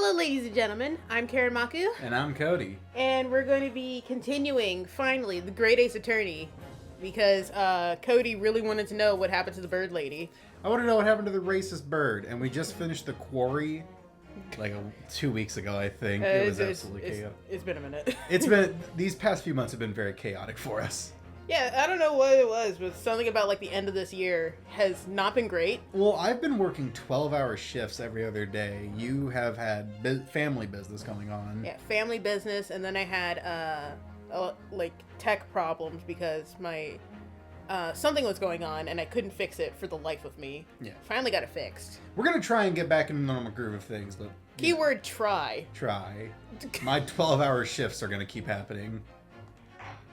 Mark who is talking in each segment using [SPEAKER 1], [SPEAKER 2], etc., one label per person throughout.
[SPEAKER 1] Hello, ladies and gentlemen. I'm Karen Maku,
[SPEAKER 2] And I'm Cody.
[SPEAKER 1] and we're going to be continuing, finally, the Great Ace Attorney, because Cody really wanted to know what happened to the bird lady.
[SPEAKER 2] I want to know what happened to the racist bird, and we just finished the quarry like 2 weeks ago, I think. It was absolutely chaotic.
[SPEAKER 1] It's been a minute.
[SPEAKER 2] These past few months have been very chaotic for us.
[SPEAKER 1] Yeah, I don't know what it was, but something about like the end of this year has not been great.
[SPEAKER 2] Well, I've been working 12-hour shifts every other day. You have had family business going on.
[SPEAKER 1] Yeah, family business, and then I had like tech problems because my something was going on and I couldn't fix it for the life of me.
[SPEAKER 2] Yeah.
[SPEAKER 1] Finally got it fixed.
[SPEAKER 2] We're going to try and get back in the normal groove of things, but...
[SPEAKER 1] Keyword try.
[SPEAKER 2] Try. My 12-hour shifts are going to keep happening.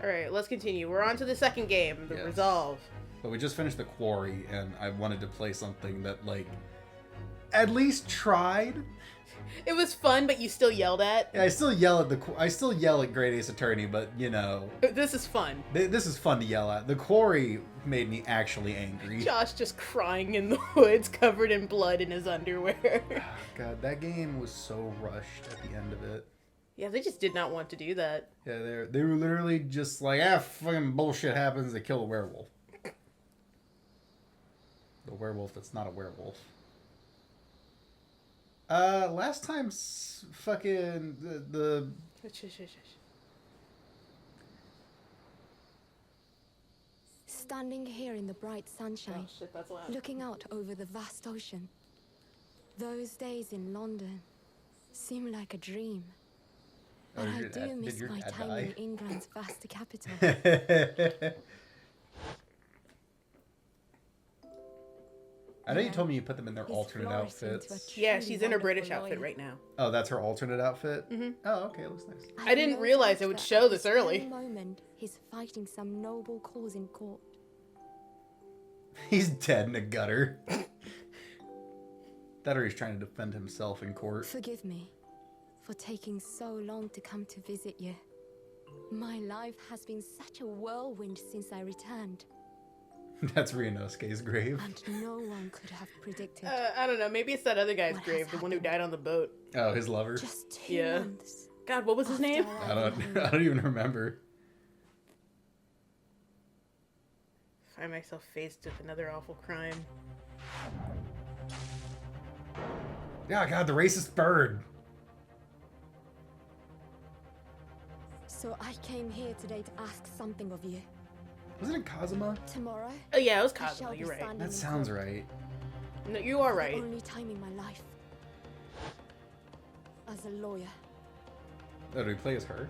[SPEAKER 1] Alright, let's continue. We're on to the second game, the
[SPEAKER 2] Yes.
[SPEAKER 1] Resolve.
[SPEAKER 2] But we just finished the quarry, and I wanted to play something that, like, at least tried.
[SPEAKER 1] It was fun, but you still yelled at.
[SPEAKER 2] Yeah, I still yell at Great Ace Attorney, but you know,
[SPEAKER 1] This is fun.
[SPEAKER 2] this is fun to yell at. The quarry made me actually angry.
[SPEAKER 1] Josh just crying in the woods, covered in blood in his underwear.
[SPEAKER 2] God, that game was so rushed at the end of it.
[SPEAKER 1] Yeah, they just did not want to do that.
[SPEAKER 2] Yeah, they were literally just like, fucking bullshit happens. They kill a werewolf. The werewolf that's not a werewolf. Last time, fucking the
[SPEAKER 3] Standing here in the bright sunshine,
[SPEAKER 1] Oh shit, that's loud.
[SPEAKER 3] looking out over the vast ocean. Those days in London seem like a dream. But I do miss my time in England's vast capital.
[SPEAKER 2] I know you told me you put them in their
[SPEAKER 3] He's
[SPEAKER 2] alternate
[SPEAKER 3] flourished into a
[SPEAKER 2] outfits.
[SPEAKER 1] Yeah,
[SPEAKER 3] truly
[SPEAKER 1] she's in her British
[SPEAKER 3] wonderful
[SPEAKER 1] outfit
[SPEAKER 3] lawyer.
[SPEAKER 1] right now.
[SPEAKER 2] Oh, that's her alternate outfit?
[SPEAKER 1] Mm-hmm.
[SPEAKER 2] Oh, okay, looks nice.
[SPEAKER 1] I didn't
[SPEAKER 3] have no
[SPEAKER 1] realize
[SPEAKER 3] doubt
[SPEAKER 1] it would
[SPEAKER 3] that
[SPEAKER 1] show
[SPEAKER 3] at
[SPEAKER 1] this
[SPEAKER 3] this
[SPEAKER 1] early.
[SPEAKER 3] very moment, he's fighting some noble cause in court.
[SPEAKER 2] He's dead in a gutter. That or he's trying to defend himself in court.
[SPEAKER 3] Forgive me for taking so long to come to visit you. My life has been such a whirlwind since I returned,
[SPEAKER 2] That's Ryunosuke's grave.
[SPEAKER 3] and no one could have predicted.
[SPEAKER 1] I don't know. Maybe it's that other guy's
[SPEAKER 3] What
[SPEAKER 1] grave,
[SPEAKER 3] has
[SPEAKER 1] the one who
[SPEAKER 3] happened?
[SPEAKER 1] died on the boat.
[SPEAKER 2] Oh, his lover?
[SPEAKER 3] Just 2
[SPEAKER 1] Yeah.
[SPEAKER 3] months.
[SPEAKER 1] God, what was his
[SPEAKER 3] after
[SPEAKER 1] name?
[SPEAKER 2] I
[SPEAKER 3] arriving home.
[SPEAKER 2] don't even remember.
[SPEAKER 1] Find myself faced with another awful crime.
[SPEAKER 2] Yeah, God, the racist bird.
[SPEAKER 3] So I came here today to ask something of you.
[SPEAKER 2] Wasn't it Kazuma?
[SPEAKER 3] Tomorrow,
[SPEAKER 1] Oh yeah, it was
[SPEAKER 3] I shall
[SPEAKER 1] Kazuma.
[SPEAKER 3] be
[SPEAKER 1] You're right.
[SPEAKER 3] standing
[SPEAKER 2] That
[SPEAKER 3] in
[SPEAKER 2] sounds
[SPEAKER 3] court.
[SPEAKER 2] right.
[SPEAKER 1] No, you are
[SPEAKER 3] The
[SPEAKER 1] right.
[SPEAKER 3] only time in my life as a lawyer.
[SPEAKER 2] Oh, did we play as her?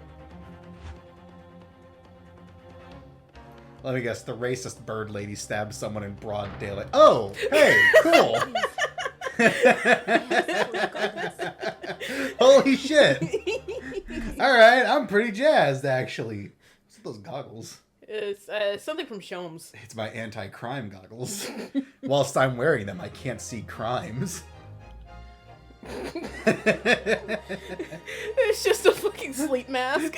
[SPEAKER 2] Let me guess, the racist bird lady stabbed someone in broad daylight. Oh, hey, cool. Holy shit. Alright, I'm pretty jazzed, actually. What's those goggles?
[SPEAKER 1] It's something from Shomes.
[SPEAKER 2] It's my anti-crime goggles. Whilst I'm wearing them, I can't see crimes.
[SPEAKER 1] It's just a fucking sleep mask.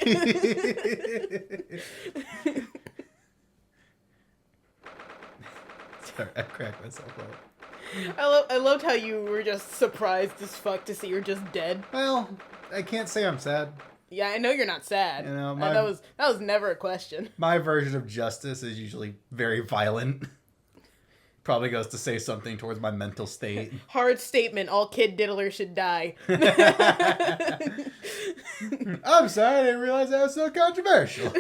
[SPEAKER 2] Sorry, I cracked myself up.
[SPEAKER 1] I loved how you were just surprised as fuck to see you're just dead.
[SPEAKER 2] Well, I can't say I'm sad.
[SPEAKER 1] Yeah, I know you're not sad.
[SPEAKER 2] You know,
[SPEAKER 1] that was never a question.
[SPEAKER 2] My version of justice is usually very violent. Probably goes to say something towards my mental state.
[SPEAKER 1] Hard statement. All kid diddlers should die.
[SPEAKER 2] I'm sorry, I didn't realize that was so controversial.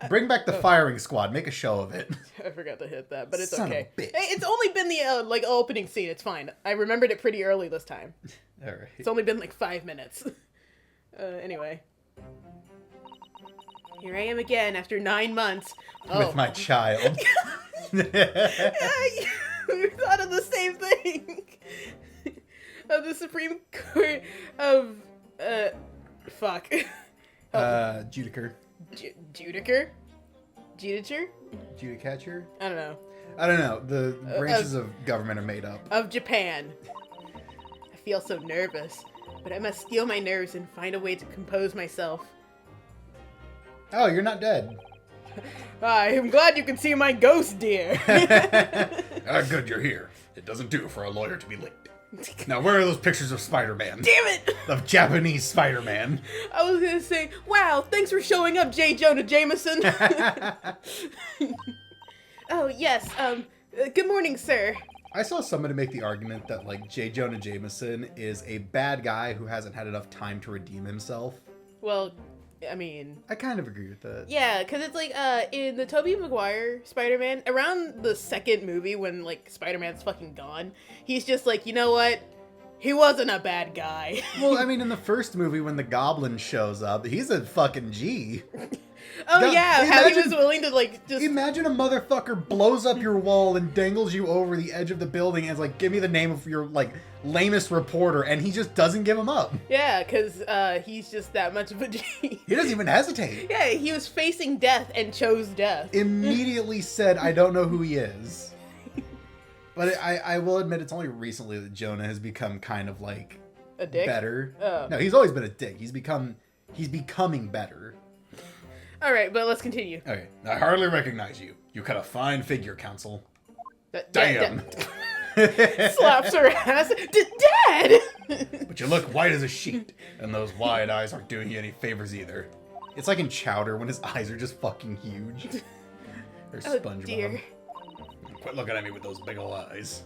[SPEAKER 2] Bring back the firing squad. Make a show of it.
[SPEAKER 1] I forgot to hit that, but it's
[SPEAKER 2] Son of
[SPEAKER 1] okay.
[SPEAKER 2] a bitch.
[SPEAKER 1] Hey, it's only been the opening scene. It's fine. I remembered it pretty early this time.
[SPEAKER 2] All right.
[SPEAKER 1] It's only been like 5 minutes. Anyway. Here I am again after 9 months. Oh.
[SPEAKER 2] With my child.
[SPEAKER 1] We thought of the same thing. Of the Supreme Court of fuck.
[SPEAKER 2] Judicer.
[SPEAKER 1] Judicer? Judicer?
[SPEAKER 2] Judicature?
[SPEAKER 1] I don't know.
[SPEAKER 2] I don't know. The branches of government are made up.
[SPEAKER 1] Of Japan. I feel so nervous, but I must steel my nerves and find a way to compose myself.
[SPEAKER 2] Oh, you're not dead.
[SPEAKER 1] I'm glad you can see my ghost, dear.
[SPEAKER 2] Good you're here. It doesn't do for a lawyer to be late. Now, where are those pictures of Spider-Man?
[SPEAKER 1] Damn it!
[SPEAKER 2] Of Japanese Spider-Man.
[SPEAKER 1] I was gonna say, wow, thanks for showing up, J. Jonah Jameson. Oh, yes, good morning, sir.
[SPEAKER 2] I saw somebody make the argument that, like, J. Jonah Jameson is a bad guy who hasn't had enough time to redeem himself.
[SPEAKER 1] Well, I mean...
[SPEAKER 2] I kind of agree with that.
[SPEAKER 1] Yeah, because it's like, in the Tobey Maguire Spider-Man, around the second movie when, like, Spider-Man's fucking gone, he's just like, you know what? He wasn't a bad guy.
[SPEAKER 2] Well, I mean, in the first movie when the Goblin shows up, he's a fucking G.
[SPEAKER 1] Oh, yeah, how he was willing to, like, just...
[SPEAKER 2] Imagine a motherfucker blows up your wall and dangles you over the edge of the building and is like, give me the name of your, like, lamest reporter, and he just doesn't give him up.
[SPEAKER 1] Yeah, because he's just that much of a G.
[SPEAKER 2] He doesn't even hesitate.
[SPEAKER 1] Yeah, he was facing death and chose death.
[SPEAKER 2] Immediately said, I don't know who he is. But I will admit it's only recently that Jonah has become kind of, like,
[SPEAKER 1] a dick?
[SPEAKER 2] Better.
[SPEAKER 1] Oh.
[SPEAKER 2] No, he's always been a dick. He's becoming better.
[SPEAKER 1] All right, but let's continue.
[SPEAKER 2] Okay, I hardly recognize you. You cut a fine figure, Counsel. Damn.
[SPEAKER 1] Slaps her ass. Dad!
[SPEAKER 2] But you look white as a sheet, and those wide eyes aren't doing you any favors either. It's like in Chowder when his eyes are just fucking huge. Or SpongeBob.
[SPEAKER 1] Dear.
[SPEAKER 2] Quit looking at me with those big ol' eyes.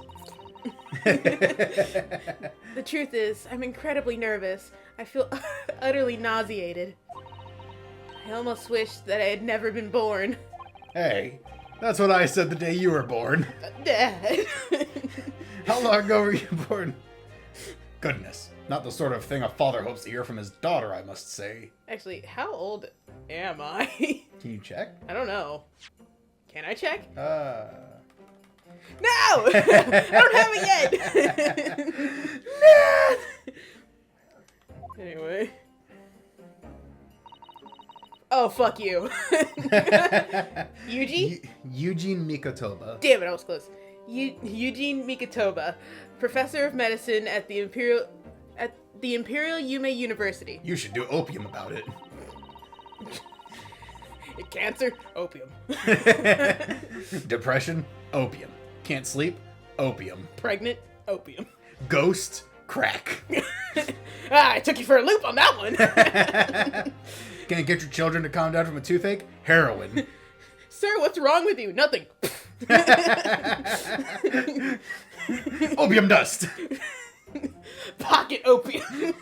[SPEAKER 1] The truth is, I'm incredibly nervous. I feel utterly nauseated. I almost wish that I had never been born.
[SPEAKER 2] Hey, that's what I said the day you were born.
[SPEAKER 1] Dad.
[SPEAKER 2] How long ago were you born? Goodness, not the sort of thing a father hopes to hear from his daughter, I must say.
[SPEAKER 1] Actually, how old am I?
[SPEAKER 2] Can you check?
[SPEAKER 1] I don't know. Can I check?
[SPEAKER 2] No!
[SPEAKER 1] I don't have it yet! No! Anyway. Oh, fuck you. Yuji?
[SPEAKER 2] Eugene Mikotoba.
[SPEAKER 1] Damn it, I was close. Eugene Mikotoba, professor of medicine at the Imperial Yume University.
[SPEAKER 2] You should do opium about it.
[SPEAKER 1] Cancer? Opium.
[SPEAKER 2] Depression? Opium. Can't sleep? Opium.
[SPEAKER 1] Pregnant? Opium.
[SPEAKER 2] Ghost? Crack.
[SPEAKER 1] I took you for a loop on that one.
[SPEAKER 2] Can't get your children to calm down from a toothache? Heroin.
[SPEAKER 1] Sir, what's wrong with you? Nothing.
[SPEAKER 2] Opium dust.
[SPEAKER 1] Pocket opium.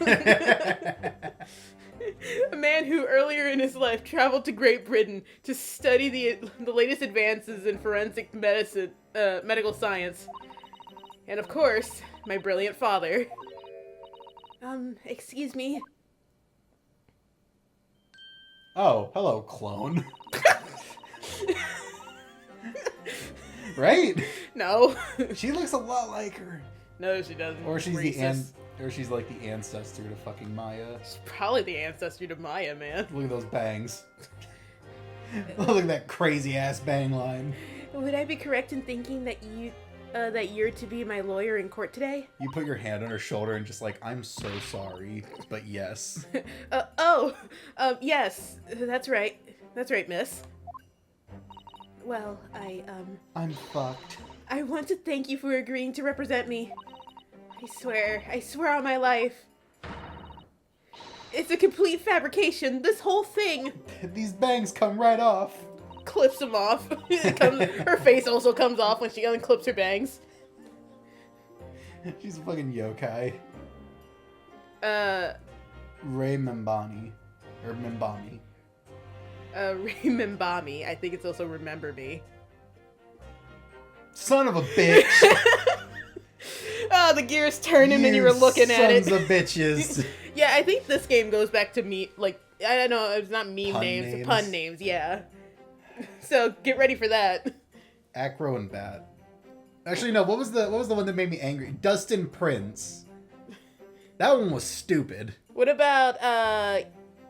[SPEAKER 1] A man who earlier in his life traveled to Great Britain to study the latest advances in forensic medicine, medical science. And of course, my brilliant father. Excuse me.
[SPEAKER 2] Oh, hello, clone. Right?
[SPEAKER 1] No.
[SPEAKER 2] She looks a lot like her.
[SPEAKER 1] No, she doesn't.
[SPEAKER 2] Or she's she's like the ancestor to fucking Maya.
[SPEAKER 1] She's probably the ancestor to Maya, man.
[SPEAKER 2] Look at those bangs. Look at that crazy ass bang line.
[SPEAKER 1] Would I be correct in thinking that you're to be my lawyer in court today?
[SPEAKER 2] You put your hand on her shoulder and just like, I'm so sorry, but yes.
[SPEAKER 1] Yes, that's right. That's right, miss. Well,
[SPEAKER 2] I'm fucked.
[SPEAKER 1] I want to thank you for agreeing to represent me. I swear on my life. It's a complete fabrication, this whole thing.
[SPEAKER 2] These bangs come right off.
[SPEAKER 1] Clips them off. Her face also comes off when she unclips her bangs.
[SPEAKER 2] She's a fucking yokai. Ray Mimbani. Or Mimbami.
[SPEAKER 1] Ray Mimbami. I think it's also Remember Me.
[SPEAKER 2] Son of a bitch!
[SPEAKER 1] Oh, the gears turning when you were looking at it.
[SPEAKER 2] Sons of bitches.
[SPEAKER 1] Yeah, I think this game goes back to I don't know, it's not meme names, pun names, yeah. So get ready for that.
[SPEAKER 2] Acro and Bat. Actually, no. What was the one that made me angry? Dustin Prince. That one was stupid.
[SPEAKER 1] What about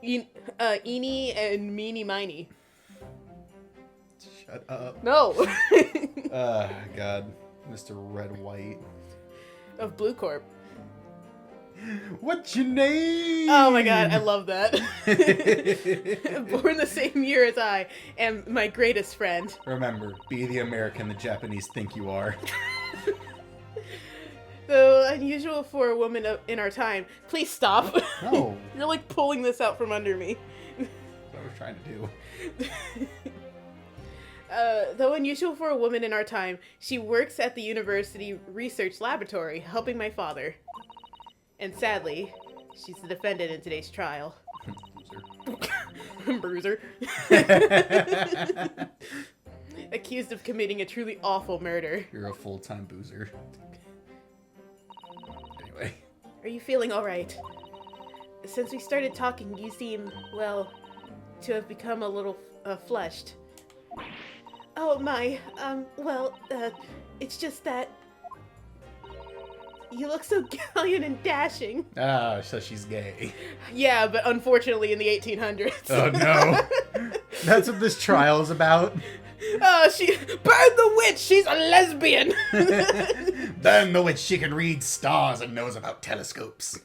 [SPEAKER 1] Eenie and Meenie Miny?
[SPEAKER 2] Shut up.
[SPEAKER 1] No.
[SPEAKER 2] God, Mr. Red White
[SPEAKER 1] of Blue Corp.
[SPEAKER 2] What's your name?
[SPEAKER 1] Oh my god, I love that. Born the same year as I am my greatest friend.
[SPEAKER 2] Remember, be the American the Japanese think you are.
[SPEAKER 1] Though unusual for a woman in our time. Please stop.
[SPEAKER 2] No.
[SPEAKER 1] You're like pulling this out from under me.
[SPEAKER 2] That's what I was trying to do.
[SPEAKER 1] Though unusual for a woman in our time, she works at the university research laboratory, helping my father. And sadly, she's the defendant in today's trial. Bruiser. Accused of committing a truly awful murder.
[SPEAKER 2] You're a full-time boozer. Anyway.
[SPEAKER 1] Are you feeling alright? Since we started talking, you seem, well, to have become a little flushed. Oh my, it's just that you look so gallant and dashing.
[SPEAKER 2] Ah, so she's gay.
[SPEAKER 1] Yeah, but unfortunately in the 1800s.
[SPEAKER 2] Oh no. That's what this trial is about.
[SPEAKER 1] Oh, burn the witch! She's a lesbian!
[SPEAKER 2] Burn the witch, she can read stars and knows about telescopes.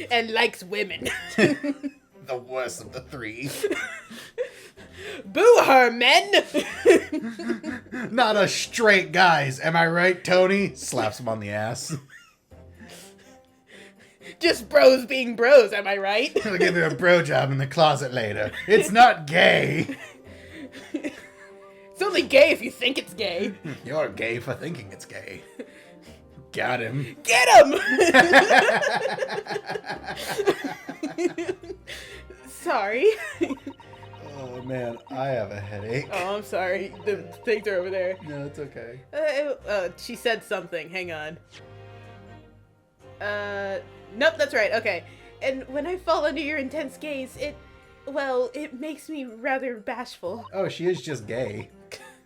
[SPEAKER 1] And likes women.
[SPEAKER 2] The worst of the three.
[SPEAKER 1] Boo her, men!
[SPEAKER 2] Not us straight guys, am I right, Tony? Slaps him on the ass.
[SPEAKER 1] Just bros being bros, am I right?
[SPEAKER 2] I'll give you a bro job in the closet later. It's not gay.
[SPEAKER 1] It's only gay if you think it's gay.
[SPEAKER 2] You're gay for thinking it's gay. Got him.
[SPEAKER 1] Get him! Sorry.
[SPEAKER 2] Oh man, I have a headache.
[SPEAKER 1] Oh, I'm sorry. The things are over there.
[SPEAKER 2] No, it's okay.
[SPEAKER 1] She said something. Hang on. Nope, that's right. Okay. And when I fall under your intense gaze, it makes me rather bashful.
[SPEAKER 2] Oh, she is just gay.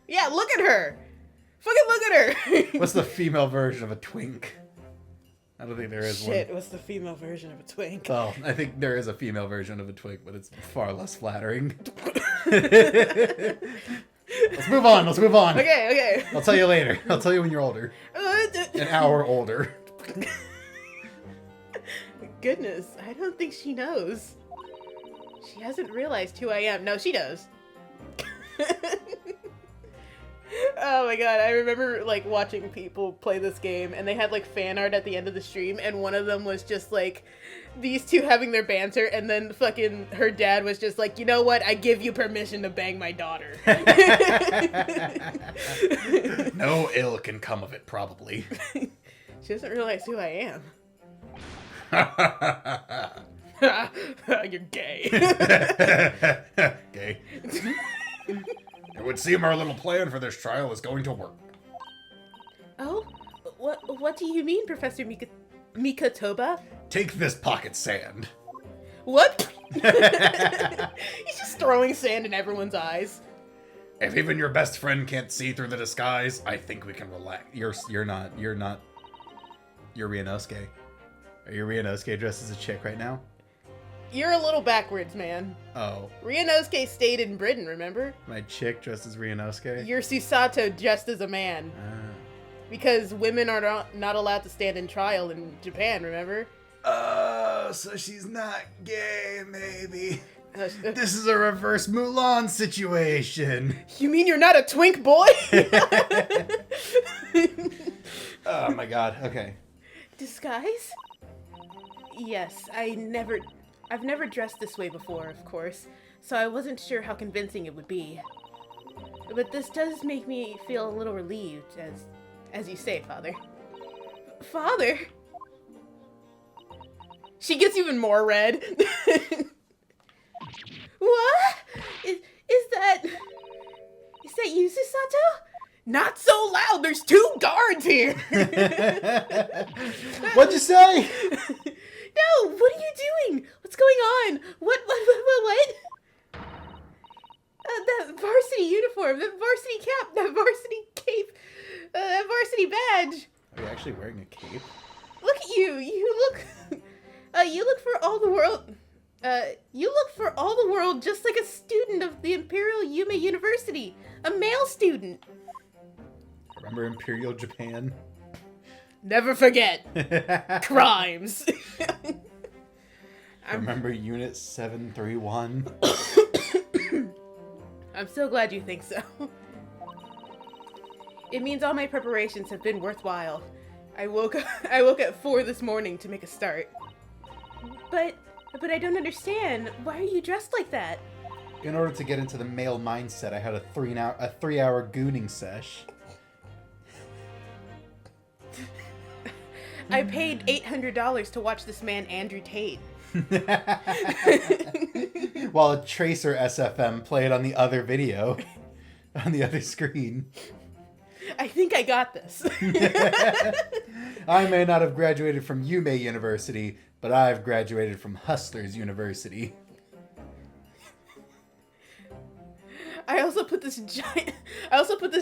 [SPEAKER 1] Yeah, look at her! Fucking look at her!
[SPEAKER 2] What's the female version of a twink? I don't think there is one.
[SPEAKER 1] Shit, what's the female version of a twink?
[SPEAKER 2] Well, I think there is a female version of a twink, but it's far less flattering. Let's move on.
[SPEAKER 1] Okay.
[SPEAKER 2] I'll tell you later. I'll tell you when you're older. An hour older.
[SPEAKER 1] Goodness, I don't think she knows. She hasn't realized who I am. No, she knows. Oh my god, I remember like watching people play this game and they had like fan art at the end of the stream and one of them was just like these two having their banter and then fucking her dad was just like, you know what, I give you permission to bang my daughter.
[SPEAKER 2] No ill can come of it, probably.
[SPEAKER 1] She doesn't realize who I am. You're gay.
[SPEAKER 2] Gay. It would seem our little plan for this trial is going to work.
[SPEAKER 1] Oh? What do you mean, Professor Mikotoba?
[SPEAKER 2] Take this pocket sand.
[SPEAKER 1] What? He's just throwing sand in everyone's eyes.
[SPEAKER 2] If even your best friend can't see through the disguise, I think we can relax. You're Ryunosuke. Are you Ryunosuke dressed as a chick right now?
[SPEAKER 1] You're a little backwards, man.
[SPEAKER 2] Oh.
[SPEAKER 1] Ryunosuke stayed in Britain, remember?
[SPEAKER 2] My chick dressed as Ryunosuke?
[SPEAKER 1] You're Susato just as a man. Because women are not allowed to stand in trial in Japan, remember?
[SPEAKER 2] Oh, so she's not gay, maybe. This is a reverse Mulan situation.
[SPEAKER 1] You mean you're not a twink boy?
[SPEAKER 2] Oh my god, okay.
[SPEAKER 1] Disguise? Yes, I've never dressed this way before, of course, so I wasn't sure how convincing it would be. But this does make me feel a little relieved, as you say, Father. Father? She gets even more red. What? Is that you, Susato? Not so loud, there's 2 guards here!
[SPEAKER 2] What'd you say?
[SPEAKER 1] No, what are you doing? What's going on? What? That varsity uniform, that varsity cap, that varsity cape, that varsity badge.
[SPEAKER 2] Are you actually wearing a cape?
[SPEAKER 1] Look at you. You look for all the world. You look for all the world just like a student of the Imperial Yume University. A male student.
[SPEAKER 2] Remember Imperial Japan?
[SPEAKER 1] Never forget. Crimes.
[SPEAKER 2] Remember Unit 731?
[SPEAKER 1] I'm so glad you think so. It means all my preparations have been worthwhile. I woke at 4 this morning to make a start. But I don't understand. Why are you dressed like that?
[SPEAKER 2] In order to get into the male mindset, I had a 3-hour gooning sesh.
[SPEAKER 1] I paid $800 to watch this man Andrew Tate.
[SPEAKER 2] While a Tracer SFM played on the other video, on the other screen.
[SPEAKER 1] I think I got this.
[SPEAKER 2] I may not have graduated from UMay University, but I've graduated from Hustlers University.
[SPEAKER 1] I also put this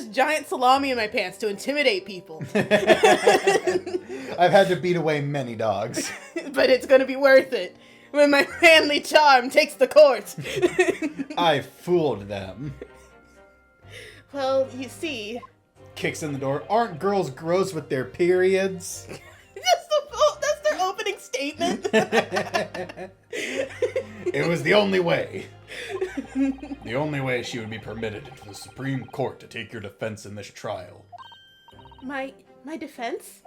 [SPEAKER 1] giant salami in my pants to intimidate people.
[SPEAKER 2] I've had to beat away many dogs.
[SPEAKER 1] But it's gonna be worth it when my manly charm takes the court.
[SPEAKER 2] I fooled them.
[SPEAKER 1] Well, you see...
[SPEAKER 2] Kicks in the door. Aren't girls gross with their periods?
[SPEAKER 1] That's their opening statement.
[SPEAKER 2] It was the only way. The only way she would be permitted into the Supreme Court to take your defense in this trial.
[SPEAKER 1] My defense?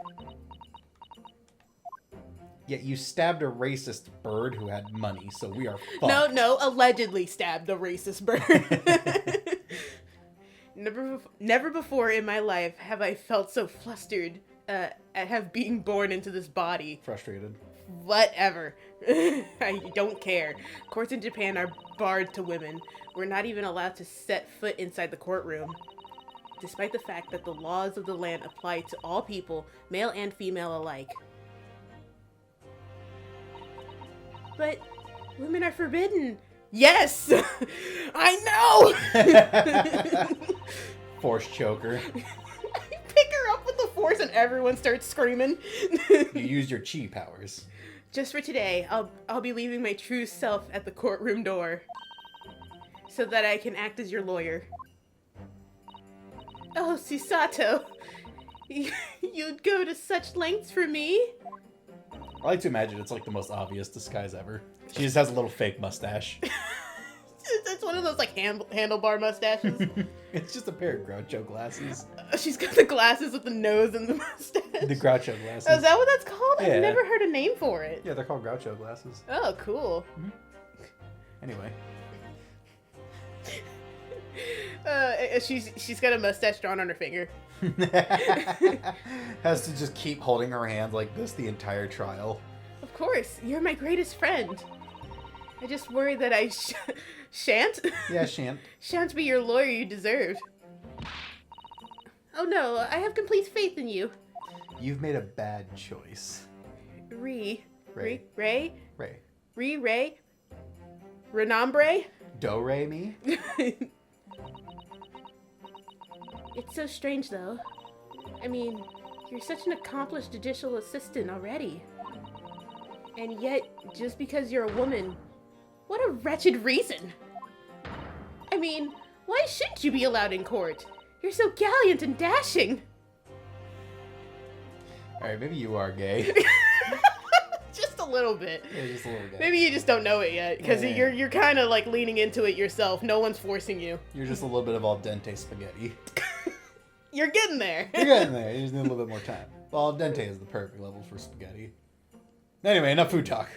[SPEAKER 2] Yet you stabbed a racist bird who had money, so we are fucked.
[SPEAKER 1] No, allegedly stabbed a racist bird. Never before in my life have I felt so flustered at being born into this body.
[SPEAKER 2] Frustrated.
[SPEAKER 1] Whatever. I don't care. Courts in Japan are barred to women. We're not even allowed to set foot inside the courtroom. Despite the fact that the laws of the land apply to all people, male and female alike. But women are forbidden. Yes! I know!
[SPEAKER 2] Force choker.
[SPEAKER 1] Pick her up with the force and everyone starts screaming.
[SPEAKER 2] You used your chi powers.
[SPEAKER 1] Just for today, I'll be leaving my true self at the courtroom door. So that I can act as your lawyer. Oh, Susato. You'd go to such lengths for me?
[SPEAKER 2] I like to imagine it's like the most obvious disguise ever. She just has a little fake mustache.
[SPEAKER 1] It's one of those like handlebar mustaches.
[SPEAKER 2] It's just a pair of Groucho glasses.
[SPEAKER 1] She's got the glasses with the nose and the mustache.
[SPEAKER 2] The Groucho glasses.
[SPEAKER 1] Oh, is that what that's called?
[SPEAKER 2] Yeah.
[SPEAKER 1] I've never heard a name for it.
[SPEAKER 2] Yeah, they're called Groucho glasses.
[SPEAKER 1] Oh, cool.
[SPEAKER 2] Anyway.
[SPEAKER 1] She's got a mustache drawn on her finger.
[SPEAKER 2] Has to just keep holding her hand like this the entire trial.
[SPEAKER 1] Of course, you're my greatest friend. I just worry that I shan't.
[SPEAKER 2] Yeah, shan't.
[SPEAKER 1] Shan't be your lawyer you deserve. Oh no, I have complete faith in you.
[SPEAKER 2] You've made a bad choice.
[SPEAKER 1] Ray. Renombre?
[SPEAKER 2] Do-re me?
[SPEAKER 1] It's so strange though. I mean, you're such an accomplished judicial assistant already. And yet, just because you're a woman, what a wretched reason! I mean, why shouldn't you be allowed in court? You're so gallant and dashing!
[SPEAKER 2] Alright, maybe you are gay.
[SPEAKER 1] Just a little bit.
[SPEAKER 2] Yeah, just a little gay.
[SPEAKER 1] Maybe you just don't know it yet, because
[SPEAKER 2] Yeah.
[SPEAKER 1] you're kind of like leaning into it yourself. No one's forcing you.
[SPEAKER 2] You're just a little bit of al dente spaghetti.
[SPEAKER 1] You're getting there.
[SPEAKER 2] You're getting there. You just need a little bit more time. Well, al dente is the perfect level for spaghetti. Anyway, enough food talk.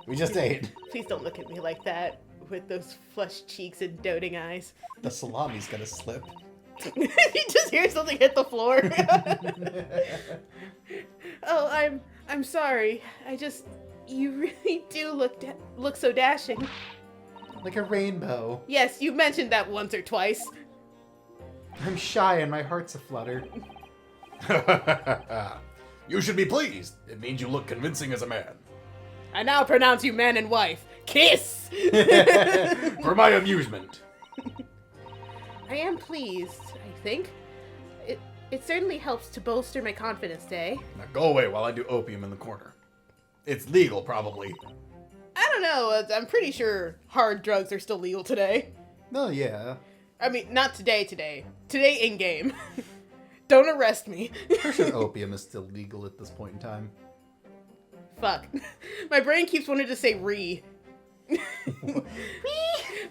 [SPEAKER 2] We just ate.
[SPEAKER 1] Please don't look at me like that, with those flushed cheeks and doting eyes.
[SPEAKER 2] The salami's gonna slip.
[SPEAKER 1] You just hear something hit the floor. Oh, I'm sorry. You really do look so dashing.
[SPEAKER 2] Like a rainbow.
[SPEAKER 1] Yes, you mentioned that once or twice.
[SPEAKER 2] I'm shy and my heart's aflutter.
[SPEAKER 4] You should be pleased. It means you look convincing as a man.
[SPEAKER 1] I now pronounce you man and wife. Kiss!
[SPEAKER 4] For my amusement.
[SPEAKER 1] I am pleased, I think. It certainly helps to bolster my confidence, eh?
[SPEAKER 4] Now go away while I do opium in the corner. It's legal, probably.
[SPEAKER 1] I don't know. I'm pretty sure hard drugs are still legal today.
[SPEAKER 2] No, yeah.
[SPEAKER 1] I mean, not today. Today in-game. Don't arrest me.
[SPEAKER 2] For sure opium is still legal at this point in time.
[SPEAKER 1] Fuck. My brain keeps wanting to say Ree.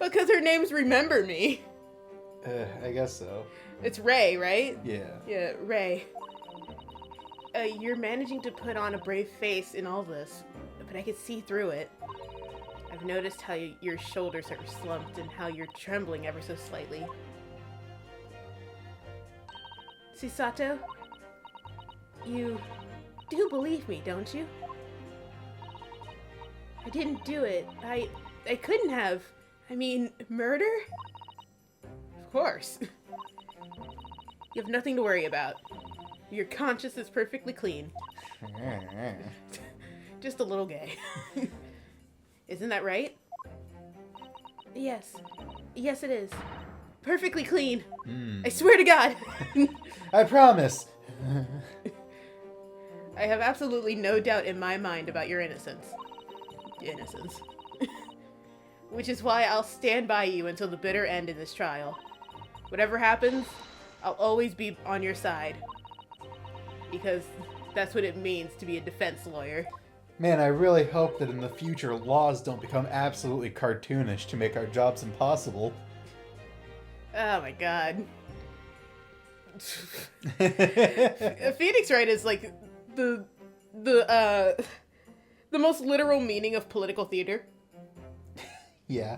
[SPEAKER 1] Because her name's Remember Me.
[SPEAKER 2] I guess so.
[SPEAKER 1] It's Ray, right?
[SPEAKER 2] Yeah.
[SPEAKER 1] Yeah, Ray. you're managing to put on a brave face in all this, but I can see through it. I've noticed how your shoulders are slumped and how you're trembling ever so slightly. Susato, you do believe me, don't you? I didn't do it. I couldn't have. I mean, murder? Of course. You have nothing to worry about. Your conscience is perfectly clean. Just a little gay. Isn't that right? Yes. Yes, it is. Perfectly clean. I swear to God.
[SPEAKER 2] I promise.
[SPEAKER 1] I have absolutely no doubt in my mind about your innocence. Innocence. Which is why I'll stand by you until the bitter end in this trial. Whatever happens, I'll always be on your side. Because that's what it means to be a defense lawyer.
[SPEAKER 2] Man, I really hope that in the future laws don't become absolutely cartoonish to make our jobs impossible.
[SPEAKER 1] Oh my god. Phoenix Wright is like the most literal meaning of political theater.
[SPEAKER 2] Yeah.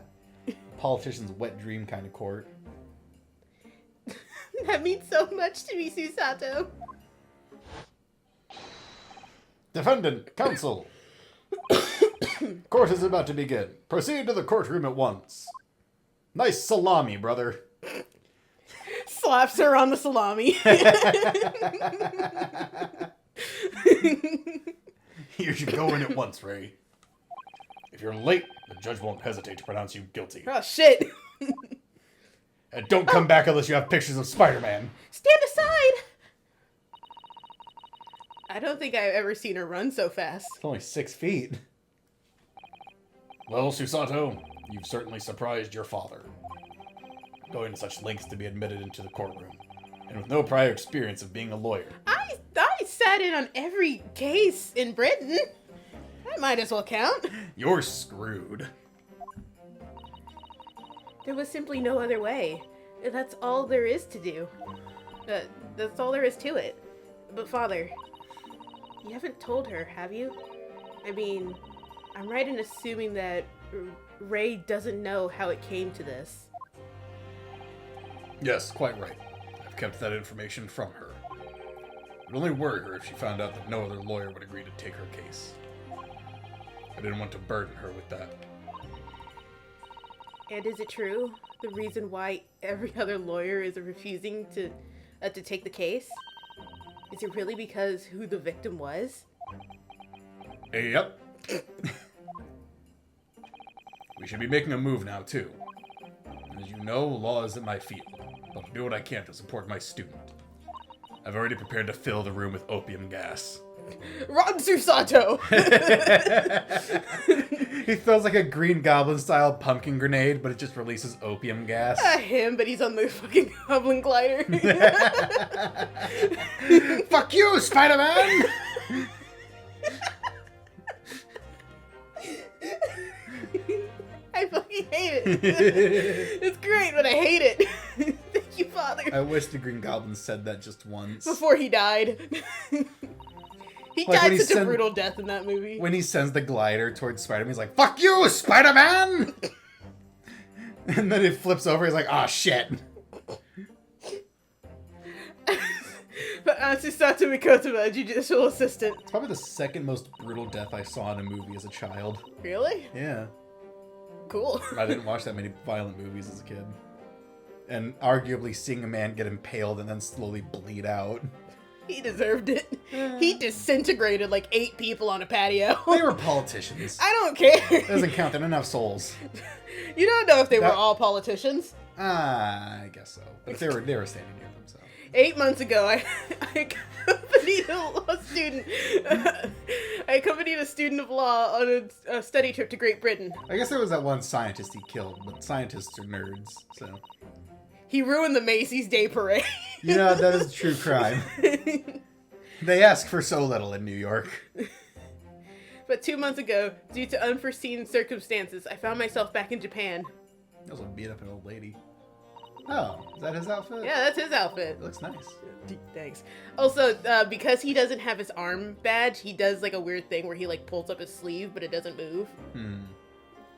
[SPEAKER 2] Politician's wet dream kind of court.
[SPEAKER 1] That means so much to me, Susato.
[SPEAKER 2] Defendant, counsel. Court is about to begin. Proceed to the courtroom at once. Nice salami, brother.
[SPEAKER 1] Slaps her on the salami.
[SPEAKER 2] You should go in at once, Ray. If you're late, the judge won't hesitate to pronounce you guilty.
[SPEAKER 1] Oh, shit.
[SPEAKER 2] And don't come back unless you have pictures of Spider-Man.
[SPEAKER 1] Stand aside! I don't think I've ever seen her run so fast.
[SPEAKER 2] It's only 6 feet. Well, Susato, you've certainly surprised your father. Going to such lengths to be admitted into the courtroom, and with no prior experience of being a lawyer.
[SPEAKER 1] I sat in on every case in Britain. That might as well count.
[SPEAKER 2] You're screwed.
[SPEAKER 1] There was simply no other way. That's all there is to do. That's all there is to it. But Father, you haven't told her, have you? I mean, I'm right in assuming that Ray doesn't know how it came to this.
[SPEAKER 2] Yes, quite right. I've kept that information from her. It would only worry her if she found out that no other lawyer would agree to take her case. I didn't want to burden her with that.
[SPEAKER 1] And is it true? The reason why every other lawyer is refusing to take the case? Is it really because who the victim was?
[SPEAKER 2] Yep. We should be making a move now, too. As you know, law isn't my field, but I'll do what I can to support my student. I've already prepared to fill the room with opium gas.
[SPEAKER 1] Ron Susato!
[SPEAKER 2] He throws like a Green Goblin-style pumpkin grenade, but it just releases opium gas.
[SPEAKER 1] Him, but he's on the fucking Goblin Glider.
[SPEAKER 2] Fuck you, Spider-Man!
[SPEAKER 1] I fucking hate it. It's great, but I hate it. Thank you, Father.
[SPEAKER 2] I wish the Green Goblin said that just once.
[SPEAKER 1] Before he died. He
[SPEAKER 2] Like
[SPEAKER 1] died such a brutal death in that movie.
[SPEAKER 2] When he sends the glider towards Spider-Man, he's like, "Fuck you, Spider-Man!" And then it flips over, he's like, "Ah, shit."
[SPEAKER 1] But Susato Mikotoba, judicial assistant.
[SPEAKER 2] It's probably the second most brutal death I saw in a movie as a child.
[SPEAKER 1] Really?
[SPEAKER 2] Yeah.
[SPEAKER 1] Cool.
[SPEAKER 2] I didn't watch that many violent movies as a kid. And arguably seeing a man get impaled and then slowly bleed out.
[SPEAKER 1] He deserved it. He disintegrated like 8 people on a patio.
[SPEAKER 2] They were politicians.
[SPEAKER 1] I don't care.
[SPEAKER 2] It doesn't count. They didn't have souls.
[SPEAKER 1] You don't know if they were all politicians.
[SPEAKER 2] I guess so. But they were standing near them, so.
[SPEAKER 1] 8 months ago, I accompanied a student. I accompanied a student of law on a study trip to Great Britain.
[SPEAKER 2] I guess there was that one scientist he killed, but scientists are nerds, so.
[SPEAKER 1] He ruined the Macy's Day Parade.
[SPEAKER 2] You know, that is a true crime. They ask for so little in New York.
[SPEAKER 1] But 2 months ago, due to unforeseen circumstances, I found myself back in Japan.
[SPEAKER 2] He also beat up an old lady.
[SPEAKER 4] Oh, is that his outfit?
[SPEAKER 1] Yeah, that's his outfit.
[SPEAKER 4] It looks nice.
[SPEAKER 1] Thanks. Also, because he doesn't have his arm badge, he does like a weird thing where he like pulls up his sleeve, but it doesn't move.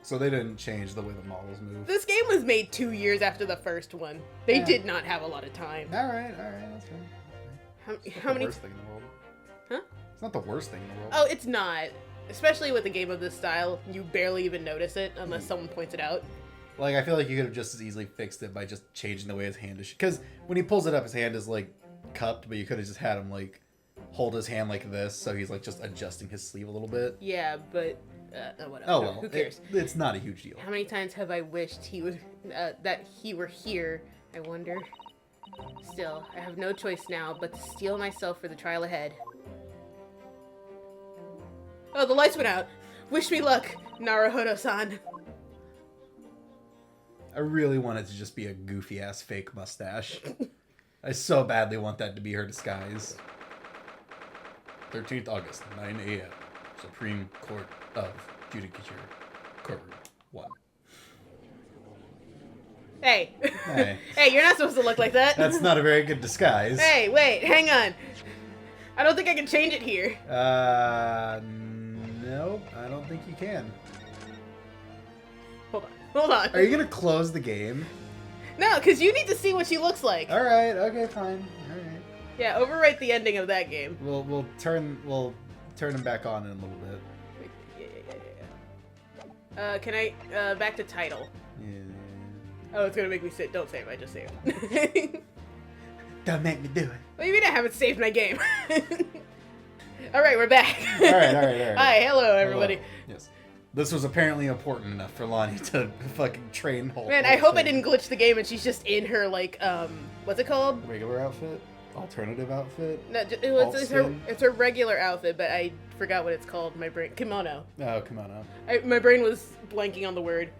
[SPEAKER 4] So they didn't change the way the models move.
[SPEAKER 1] This game was made 2 years after the first one. They
[SPEAKER 4] Yeah.
[SPEAKER 1] did not have a lot of time.
[SPEAKER 4] All right, that's fine.
[SPEAKER 1] How many?
[SPEAKER 4] Worst thing in the world.
[SPEAKER 1] Huh?
[SPEAKER 4] It's not the worst thing in the world.
[SPEAKER 1] Oh, it's not. Especially with a game of this style, you barely even notice it unless someone points it out.
[SPEAKER 4] Like, I feel like you could have just as easily fixed it by just changing the way his hand is. Because when he pulls it up, his hand is, like, cupped, but you could have just had him, like, hold his hand like this, so he's, like, just adjusting his sleeve a little bit.
[SPEAKER 1] Yeah, but whatever.
[SPEAKER 4] Oh, well.
[SPEAKER 1] Who cares?
[SPEAKER 4] It's not a huge deal.
[SPEAKER 1] How many times have I wished he would that he were here? I wonder. Still, I have no choice now but to steel myself for the trial ahead. Oh, the lights went out. Wish me luck, Naruhodo-san.
[SPEAKER 4] I really want it to just be a goofy-ass fake mustache. I so badly want that to be her disguise.
[SPEAKER 2] 13th August, 9 a.m. Supreme Court of Judicature, Courtroom 1.
[SPEAKER 1] Hey.
[SPEAKER 4] Hey.
[SPEAKER 1] Hey, you're not supposed to look like that.
[SPEAKER 4] That's not a very good disguise.
[SPEAKER 1] Hey, wait, hang on. I don't think I can change it here.
[SPEAKER 4] Nope, I don't think you can.
[SPEAKER 1] Hold on.
[SPEAKER 4] Are you gonna close the game?
[SPEAKER 1] No, because you need to see what she looks like.
[SPEAKER 4] Alright, okay, fine. Alright.
[SPEAKER 1] Yeah, overwrite the ending of that game.
[SPEAKER 4] We'll turn him back on in a little bit.
[SPEAKER 1] Yeah. Can I, back to title.
[SPEAKER 4] Yeah.
[SPEAKER 1] Oh, it's gonna make me sit. Don't save, I just saved. What
[SPEAKER 4] Don't make me do it.
[SPEAKER 1] do you mean I haven't saved my game? Alright, we're back.
[SPEAKER 4] Alright.
[SPEAKER 1] Hi, hello everybody.
[SPEAKER 4] Hello. Yes. This was apparently important enough for Lonnie to fucking train whole.
[SPEAKER 1] Man, I hope I didn't glitch the game and she's just in her, like, what's it called?
[SPEAKER 4] Regular outfit? Alternative outfit?
[SPEAKER 1] No,
[SPEAKER 4] Alt
[SPEAKER 1] it's her
[SPEAKER 4] skin?
[SPEAKER 1] it's her regular outfit, but I forgot what it's called. My brain, kimono.
[SPEAKER 4] Oh, come on now.
[SPEAKER 1] My brain was blanking on the word.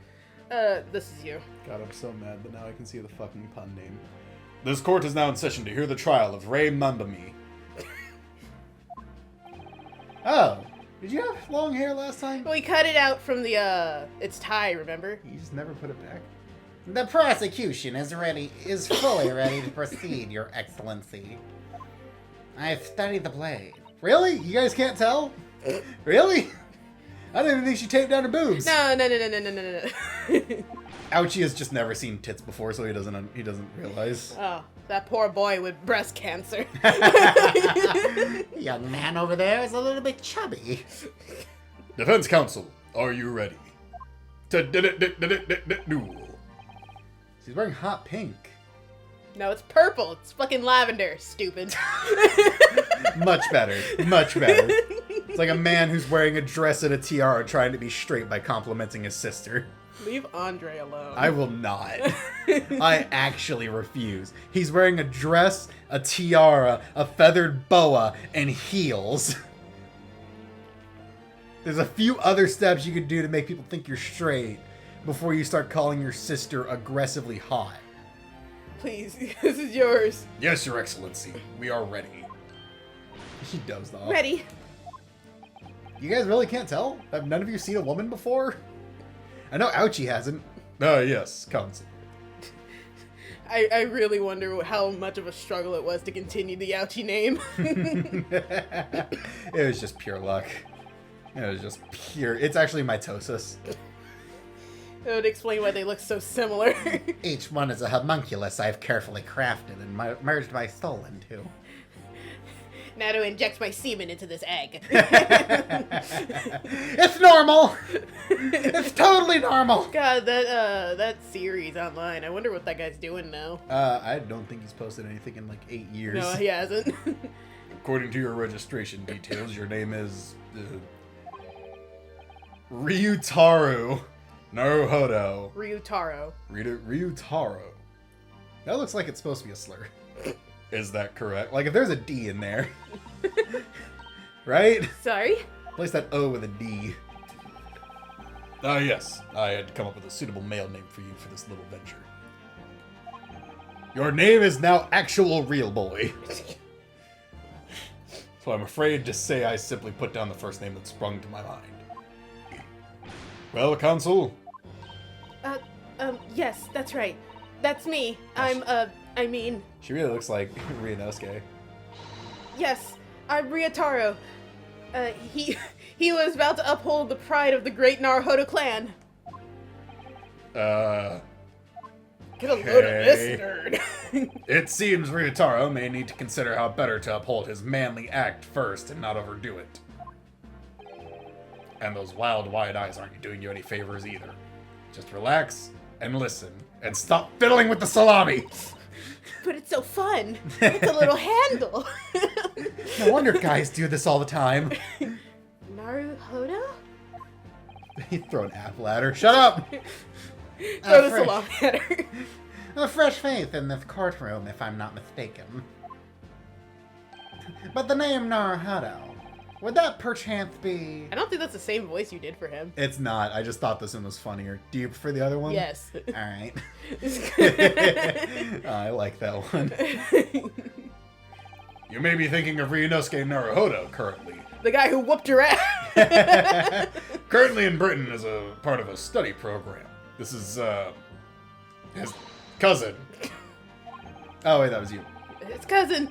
[SPEAKER 1] This is you.
[SPEAKER 4] God, I'm so mad, but now I can see the fucking pun name.
[SPEAKER 2] This court is now in session to hear the trial of Ray Mambami.
[SPEAKER 4] Oh, did you have long hair last time?
[SPEAKER 1] We cut it out from the its tie. Remember?
[SPEAKER 4] You just never put it back.
[SPEAKER 5] The prosecution is fully ready to proceed, Your Excellency. I've studied the blade.
[SPEAKER 4] Really? You guys can't tell? Really? I didn't even think she taped down her boobs.
[SPEAKER 1] No.
[SPEAKER 4] Ouchie has just never seen tits before, so he doesn't realize.
[SPEAKER 1] Oh, that poor boy with breast cancer.
[SPEAKER 5] Young man over there is a little bit chubby.
[SPEAKER 2] Defense counsel, are you ready? Duel.
[SPEAKER 4] She's wearing hot pink.
[SPEAKER 1] No, it's purple. It's fucking lavender. Stupid.
[SPEAKER 4] Much better. Much better. It's like a man who's wearing a dress and a tiara trying to be straight by complimenting his sister.
[SPEAKER 1] Leave Andre alone.
[SPEAKER 4] I will not. I actually refuse. He's wearing a dress, a tiara, a feathered boa, and heels. There's a few other steps you could do to make people think you're straight before you start calling your sister aggressively hot.
[SPEAKER 1] Please, this is yours.
[SPEAKER 2] Yes, Your Excellency, we are ready.
[SPEAKER 4] She dozed off.
[SPEAKER 1] Ready.
[SPEAKER 4] You guys really can't tell? Have none of you seen a woman before? I know Ouchie hasn't.
[SPEAKER 2] Yes, counsel.
[SPEAKER 1] I really wonder how much of a struggle it was to continue the Ouchie name.
[SPEAKER 4] It was just pure luck. It was just pure... It's actually mitosis.
[SPEAKER 1] It would explain why they look so similar.
[SPEAKER 5] Each one is a homunculus I've carefully crafted and merged my soul into.
[SPEAKER 1] Now to inject my semen into this egg.
[SPEAKER 4] It's normal! It's totally normal!
[SPEAKER 1] God, that series online. I wonder what that guy's doing now.
[SPEAKER 4] I don't think he's posted anything in like 8 years.
[SPEAKER 1] No, he hasn't.
[SPEAKER 2] According to your registration details, your name is... Ryutaru Naruhodo.
[SPEAKER 1] Ryutaro.
[SPEAKER 2] Ryutaro.
[SPEAKER 4] That looks like it's supposed to be a slur.
[SPEAKER 2] Is that correct?
[SPEAKER 4] Like if there's a D in there. Right?
[SPEAKER 1] Sorry?
[SPEAKER 4] Place that O with a D.
[SPEAKER 2] Yes. I had to come up with a suitable male name for you for this little venture. Your name is now Actual Real Boy. So I'm afraid to say I simply put down the first name that sprung to my mind. Well, counsel?
[SPEAKER 1] Yes, that's right. That's me. I mean,
[SPEAKER 4] She really looks like Ryunosuke.
[SPEAKER 1] yes, I'm Ryotaro. He was about to uphold the pride of the great Naruhodo clan. Get a load of this nerd.
[SPEAKER 2] It seems Ryutaro may need to consider how better to uphold his manly act first and not overdo it. And those wild, wide eyes aren't doing you any favors either. Just relax and listen, and stop fiddling with the salami!
[SPEAKER 1] But it's so fun. It's a little handle.
[SPEAKER 4] No wonder guys do this all the time.
[SPEAKER 1] Naruhodo?
[SPEAKER 4] He throw an apple at her. Shut up!
[SPEAKER 1] Throw the
[SPEAKER 5] fresh.
[SPEAKER 1] salami at her.
[SPEAKER 5] A fresh faith in this courtroom, if I'm not mistaken. But the name Naruhodo, would that perchance be...
[SPEAKER 1] I don't think that's the same voice you did for him.
[SPEAKER 4] It's not. I just thought this one was funnier. Do you prefer the other one?
[SPEAKER 1] Yes.
[SPEAKER 5] Alright.
[SPEAKER 4] I like that one.
[SPEAKER 2] You may be thinking of Ryunosuke Naruhodo currently.
[SPEAKER 1] The guy who whooped your ass.
[SPEAKER 2] Currently in Britain as a part of a study program. This is, his cousin.
[SPEAKER 4] Oh, wait, that was you.
[SPEAKER 1] His cousin.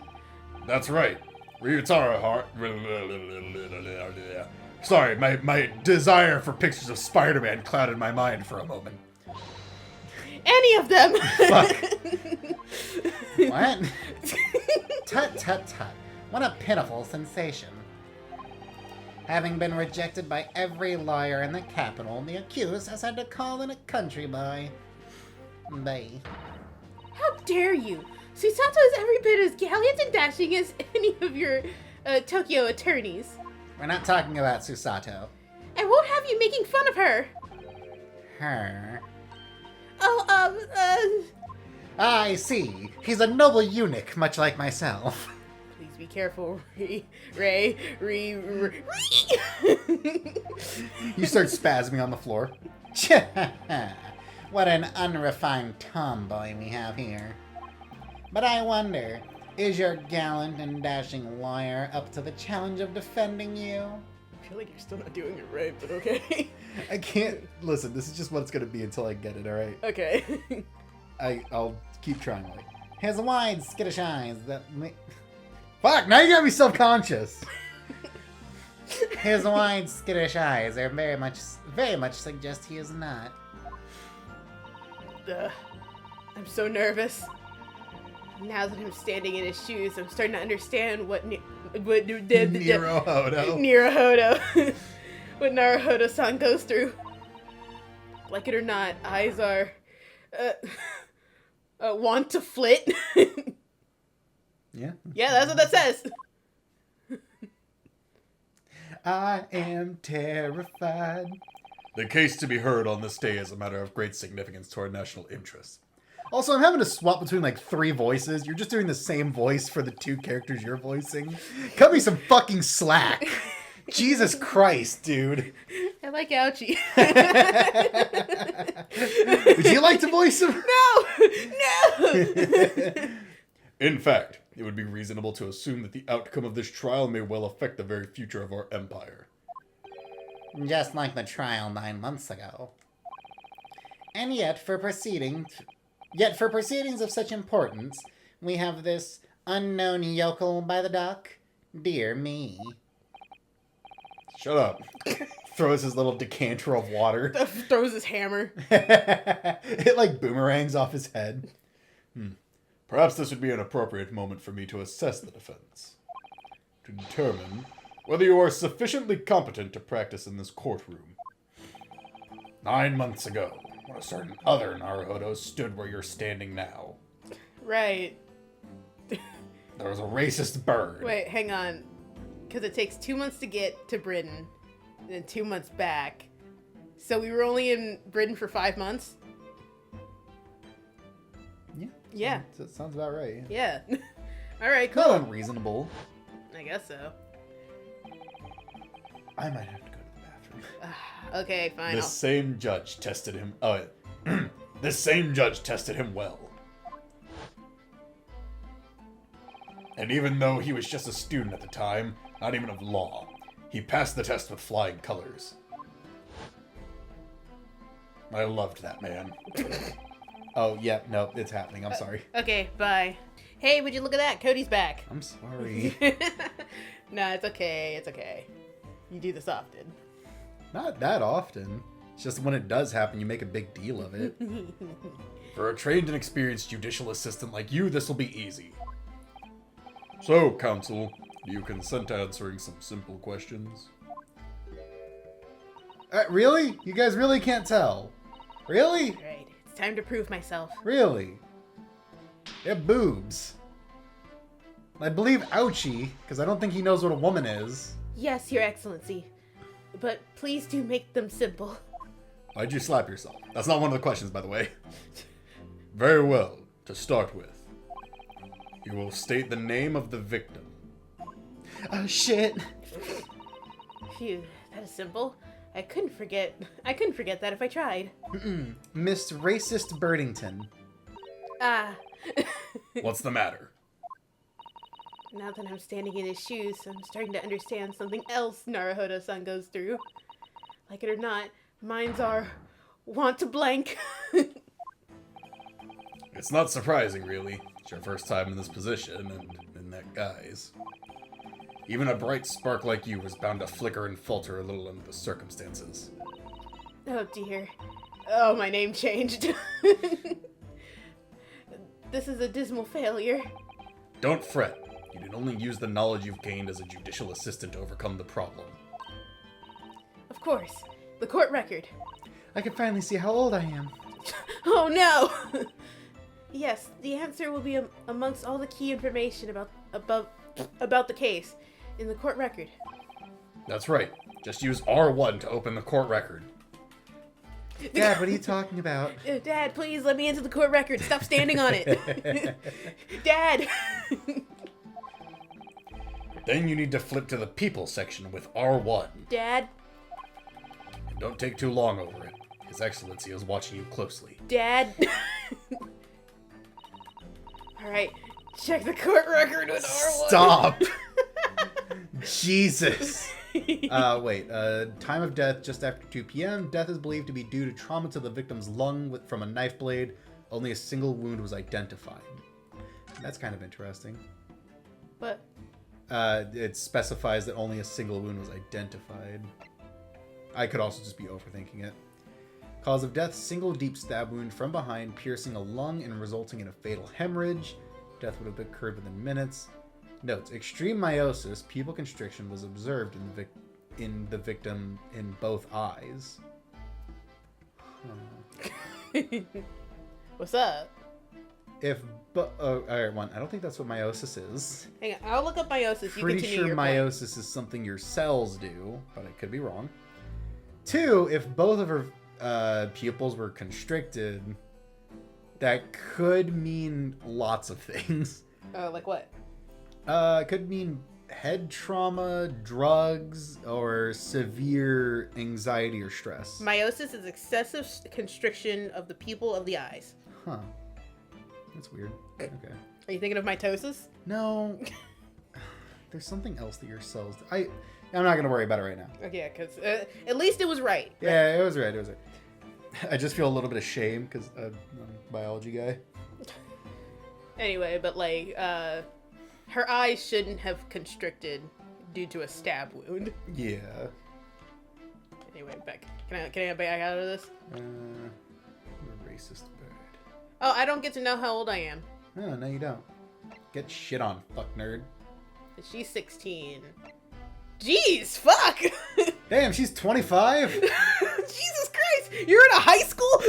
[SPEAKER 2] That's right. Ryutaro Sorry, my desire for pictures of Spider-Man clouded my mind for a moment.
[SPEAKER 1] Any of them.
[SPEAKER 2] Fuck.
[SPEAKER 5] What? Tut tut tut. What a pitiful sensation. Having been rejected by every lawyer in the capital, the accused has had to call in a country boy.
[SPEAKER 1] How dare you? Susato is every bit as gallant and dashing as any of your Tokyo attorneys.
[SPEAKER 5] We're not talking about Susato.
[SPEAKER 1] I won't have you making fun of her.
[SPEAKER 5] Her.
[SPEAKER 1] Oh,
[SPEAKER 5] I see. He's a noble eunuch, much like myself.
[SPEAKER 1] please be careful, Ray.
[SPEAKER 4] You start spasming on the floor.
[SPEAKER 5] What an unrefined tomboy we have here. But I wonder, is your gallant and dashing lawyer up to the challenge of defending you?
[SPEAKER 1] I feel like you're still not doing it right, but okay.
[SPEAKER 4] I can't. Listen, this is just what it's going to be until I get it, alright?
[SPEAKER 1] Okay.
[SPEAKER 4] I'll keep trying, like.
[SPEAKER 5] His wide, skittish eyes that...
[SPEAKER 4] Fuck, now you got me self-conscious.
[SPEAKER 5] His wide, skittish eyes are very much suggest he is not.
[SPEAKER 1] I'm so nervous. Now that I'm standing in his shoes, I'm starting to understand what
[SPEAKER 4] Naruhodo.
[SPEAKER 1] what Naruhodo-san goes through. Like it or not, eyes are want to flit.
[SPEAKER 4] Yeah.
[SPEAKER 1] Yeah, that's what that says.
[SPEAKER 4] I am terrified.
[SPEAKER 2] The case to be heard on this day is a matter of great significance to our national interests.
[SPEAKER 4] Also, I'm having to swap between like 3 voices. You're just doing the same voice for the 2 characters you're voicing. Cut me some fucking slack. Jesus Christ, dude.
[SPEAKER 1] I like Ouchie.
[SPEAKER 4] Would you like to voice him?
[SPEAKER 1] No!
[SPEAKER 2] In fact, it would be reasonable to assume that the outcome of this trial may well affect the very future of our empire.
[SPEAKER 5] Just like the trial 9 months ago. And yet, for proceedings of such importance, we have this unknown yokel by the dock. Dear me.
[SPEAKER 2] Shut up.
[SPEAKER 4] Throws his little decanter of water.
[SPEAKER 1] Throws his hammer.
[SPEAKER 4] It like boomerangs off his head.
[SPEAKER 2] Perhaps this would be an appropriate moment for me to assess the defense. To determine whether you are sufficiently competent to practice in this courtroom. 9 months ago, when a certain other Naruhodo stood where you're standing now,
[SPEAKER 1] Right.
[SPEAKER 2] there was a racist bird.
[SPEAKER 1] Wait, hang on. Because it takes 2 months to get to Britain, and then 2 months back. So we were only in Britain for 5 months?
[SPEAKER 4] Yeah.
[SPEAKER 1] Yeah.
[SPEAKER 4] That sounds about right.
[SPEAKER 1] Yeah. Alright,
[SPEAKER 4] Not
[SPEAKER 1] cool.
[SPEAKER 4] unreasonable.
[SPEAKER 1] I guess so.
[SPEAKER 4] I might have to go to the bathroom.
[SPEAKER 1] Okay, fine.
[SPEAKER 2] This same judge tested him. This same judge tested him well. And even though he was just a student at the time, not even of law, he passed the test with flying colors. I loved that man.
[SPEAKER 4] Oh, yeah, no, it's happening. I'm sorry.
[SPEAKER 1] Okay, bye. Hey, would you look at that? Cody's back.
[SPEAKER 4] I'm sorry.
[SPEAKER 1] Nah, it's okay. It's okay. You do this often.
[SPEAKER 4] Not that often. It's just when it does happen, you make a big deal of it.
[SPEAKER 2] For a trained and experienced judicial assistant like you, this will be easy. So, counsel, do you consent to answering some simple questions?
[SPEAKER 4] Really? You guys really can't tell? Really?
[SPEAKER 1] Alright, it's time to prove myself.
[SPEAKER 4] Really? They have boobs. I believe Ouchie, because I don't think he knows what a woman is.
[SPEAKER 1] Yes, Your Excellency. But please do make them simple.
[SPEAKER 2] Why'd you slap yourself? That's not one of the questions, by the way. Very well. To start with, you will state the name of the victim.
[SPEAKER 4] Oh, shit.
[SPEAKER 1] Phew, that is simple. I couldn't forget that if I tried.
[SPEAKER 4] Miss Racist Birdington.
[SPEAKER 1] Ah.
[SPEAKER 2] What's the matter?
[SPEAKER 1] Now that I'm standing in his shoes, I'm starting to understand something else Naruhodo-san goes through. Like it or not, mines are want to blank.
[SPEAKER 2] It's not surprising, really. It's your first time in this position, and in that guise. Even a bright spark like you was bound to flicker and falter a little under the circumstances.
[SPEAKER 1] Oh dear. Oh, my name changed. This is a dismal failure.
[SPEAKER 2] Don't fret. You can only use the knowledge you've gained as a judicial assistant to overcome the problem.
[SPEAKER 1] Of course. The court record.
[SPEAKER 4] I can finally see how old I am.
[SPEAKER 1] Oh no! Yes, the answer will be amongst all the key information about the case in the court record.
[SPEAKER 2] That's right. Just use R1 to open the court record.
[SPEAKER 4] Dad, what are you talking about?
[SPEAKER 1] Dad, please let me into the court record. Stop standing on it. Dad!
[SPEAKER 2] Then you need to flip to the people section with R1.
[SPEAKER 1] Dad?
[SPEAKER 2] And don't take too long over it. His Excellency is watching you closely.
[SPEAKER 1] Dad? Alright, check the court record with R1.
[SPEAKER 4] Stop! Jesus. Wait. Time of death just after 2 p.m. Death is believed to be due to trauma to the victim's lung from a knife blade. Only a single wound was identified. That's kind of interesting.
[SPEAKER 1] What?
[SPEAKER 4] It specifies that only a single wound was identified. I could also just be overthinking it. Cause of death, single deep stab wound from behind, piercing a lung and resulting in a fatal hemorrhage. Death would have occurred within minutes. Notes: extreme meiosis, pupil constriction, was observed in the victim in both eyes.
[SPEAKER 1] What's up?
[SPEAKER 4] Alright, one. I don't think that's what meiosis is.
[SPEAKER 1] Hang on, I'll look up meiosis. You
[SPEAKER 4] Pretty
[SPEAKER 1] continue
[SPEAKER 4] sure
[SPEAKER 1] your point.
[SPEAKER 4] meiosis is something your cells do, but I could be wrong. 2, if both of her pupils were constricted, that could mean lots of things.
[SPEAKER 1] Like what?
[SPEAKER 4] It could mean head trauma, drugs, or severe anxiety or stress.
[SPEAKER 1] Meiosis is excessive constriction of the pupil of the eyes.
[SPEAKER 4] Huh. That's weird. Okay.
[SPEAKER 1] Are you thinking of mitosis?
[SPEAKER 4] No. There's something else that your cells do. I'm not going to worry about it right now.
[SPEAKER 1] Okay, because at least it was right.
[SPEAKER 4] Yeah, it was right. It was right. I just feel a little bit of shame because I'm a biology guy.
[SPEAKER 1] Anyway, but like, her eyes shouldn't have constricted due to a stab wound.
[SPEAKER 4] Yeah.
[SPEAKER 1] Anyway, back. Can I back out of this?
[SPEAKER 4] You're a racist bird.
[SPEAKER 1] Oh, I don't get to know how old I am.
[SPEAKER 4] No, you don't. Get shit on, fuck nerd.
[SPEAKER 1] She's 16. Jeez, fuck!
[SPEAKER 4] Damn, she's 25?
[SPEAKER 1] Jesus Christ! You're in a high school?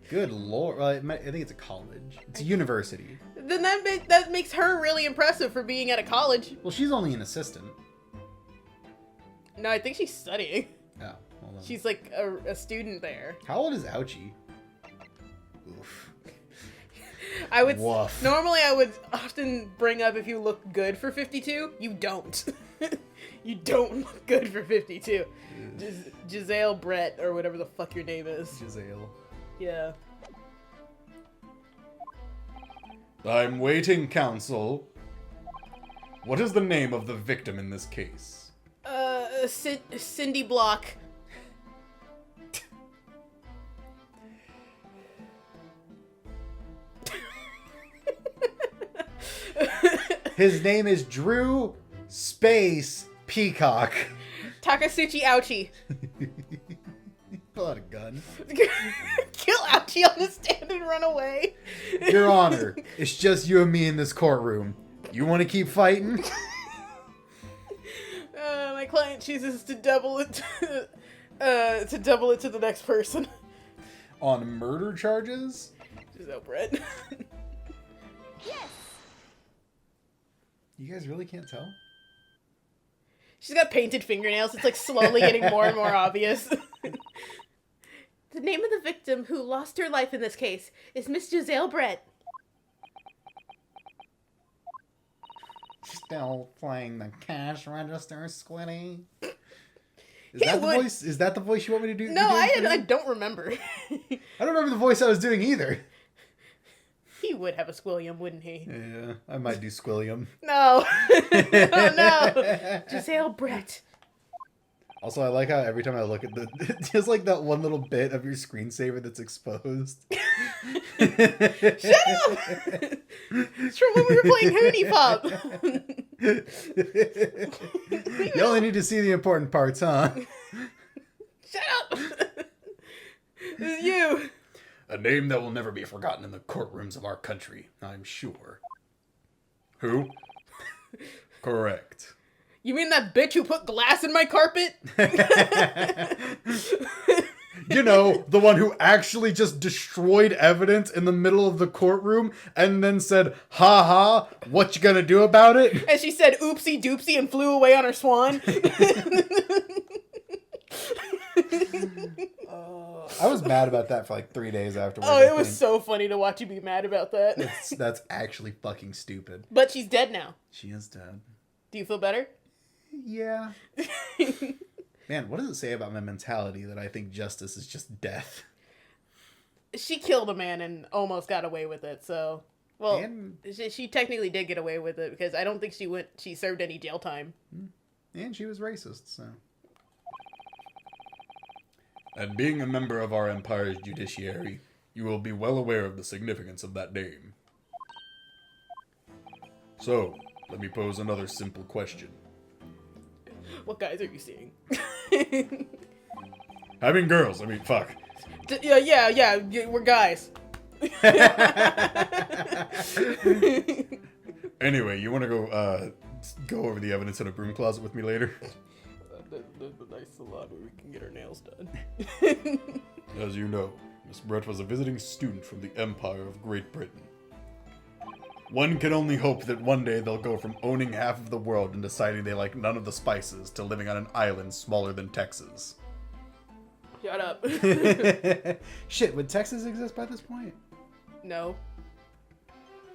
[SPEAKER 4] Good lord. Well, I think it's a college. It's a university.
[SPEAKER 1] Then that makes her really impressive for being at a college.
[SPEAKER 4] Well, she's only an assistant.
[SPEAKER 1] No, I think she's studying.
[SPEAKER 4] Oh, well then.
[SPEAKER 1] She's like a student there.
[SPEAKER 4] How old is Ouchie? Oof.
[SPEAKER 1] I would
[SPEAKER 4] Woof.
[SPEAKER 1] normally I would often bring up if you look good for 52. You don't. You don't look good for 52. Giselle Brett or whatever the fuck your name is.
[SPEAKER 4] Giselle.
[SPEAKER 1] Yeah.
[SPEAKER 2] I'm waiting, counsel. What is the name of the victim in this case?
[SPEAKER 1] Cindy Block.
[SPEAKER 4] His name is Drew Space Peacock.
[SPEAKER 1] Takasuchi Ouchie.
[SPEAKER 4] Pull out a gun.
[SPEAKER 1] Kill Ouchie on the stand and run away.
[SPEAKER 4] Your Honor, it's just you and me in this courtroom. You want to keep fighting?
[SPEAKER 1] My client chooses to double it to the next person.
[SPEAKER 4] On murder charges?
[SPEAKER 1] Giselle Brett.
[SPEAKER 3] Yes.
[SPEAKER 4] You guys really can't tell?
[SPEAKER 1] She's got painted fingernails. It's like slowly getting more and more obvious. The name of the victim who lost her life in this case is Miss Giselle Brett.
[SPEAKER 5] Still playing the cash register, Squiddy?
[SPEAKER 4] Is that the voice? Is that the voice you want me to do?
[SPEAKER 1] No,
[SPEAKER 4] be doing for
[SPEAKER 1] I
[SPEAKER 4] you?
[SPEAKER 1] don't remember.
[SPEAKER 4] I don't remember the voice I was doing either.
[SPEAKER 1] He would have a squillium, wouldn't he?
[SPEAKER 4] Yeah, I might do Squilliam.
[SPEAKER 1] No. Oh no. Giselle Brett.
[SPEAKER 4] Also, I like how every time I look at the... just like that one little bit of your screensaver that's exposed.
[SPEAKER 1] Shut up! It's from when we were playing Hootie Pop.
[SPEAKER 4] You only need to see the important parts, huh?
[SPEAKER 1] Shut up! This is you.
[SPEAKER 2] A name that will never be forgotten in the courtrooms of our country, I'm sure. Who? Correct.
[SPEAKER 1] You mean that bitch who put glass in my carpet?
[SPEAKER 4] You know, the one who actually just destroyed evidence in the middle of the courtroom and then said, "Ha ha, what you gonna do about it?"
[SPEAKER 1] And she said oopsie doopsie and flew away on her swan.
[SPEAKER 4] I was mad about that for like 3 days afterwards.
[SPEAKER 1] Oh, it was so funny to watch you be mad about that.
[SPEAKER 4] That's actually fucking stupid.
[SPEAKER 1] But she's dead now.
[SPEAKER 4] She is dead.
[SPEAKER 1] Do you feel better?
[SPEAKER 4] Yeah. Man, what does it say about my mentality that I think justice is just death?
[SPEAKER 1] She killed a man and almost got away with it, so... Well,
[SPEAKER 4] And-
[SPEAKER 1] she technically did get away with it because I don't think she served any jail time.
[SPEAKER 4] And she was racist, so...
[SPEAKER 2] And being a member of our empire's judiciary, you will be well aware of the significance of that name. So, let me pose another simple question.
[SPEAKER 1] What guys are you seeing?
[SPEAKER 2] Having girls, I mean, fuck.
[SPEAKER 1] Yeah, we're guys.
[SPEAKER 2] Anyway, you want to go over the evidence in a broom closet with me later?
[SPEAKER 1] The nice salon where we can get our nails done.
[SPEAKER 2] As you know, Miss Brett was a visiting student from the Empire of Great Britain. One can only hope that one day they'll go from owning half of the world and deciding they like none of the spices to living on an island smaller than Texas.
[SPEAKER 1] Shut up.
[SPEAKER 4] Shit, would Texas exist by this point?
[SPEAKER 1] No.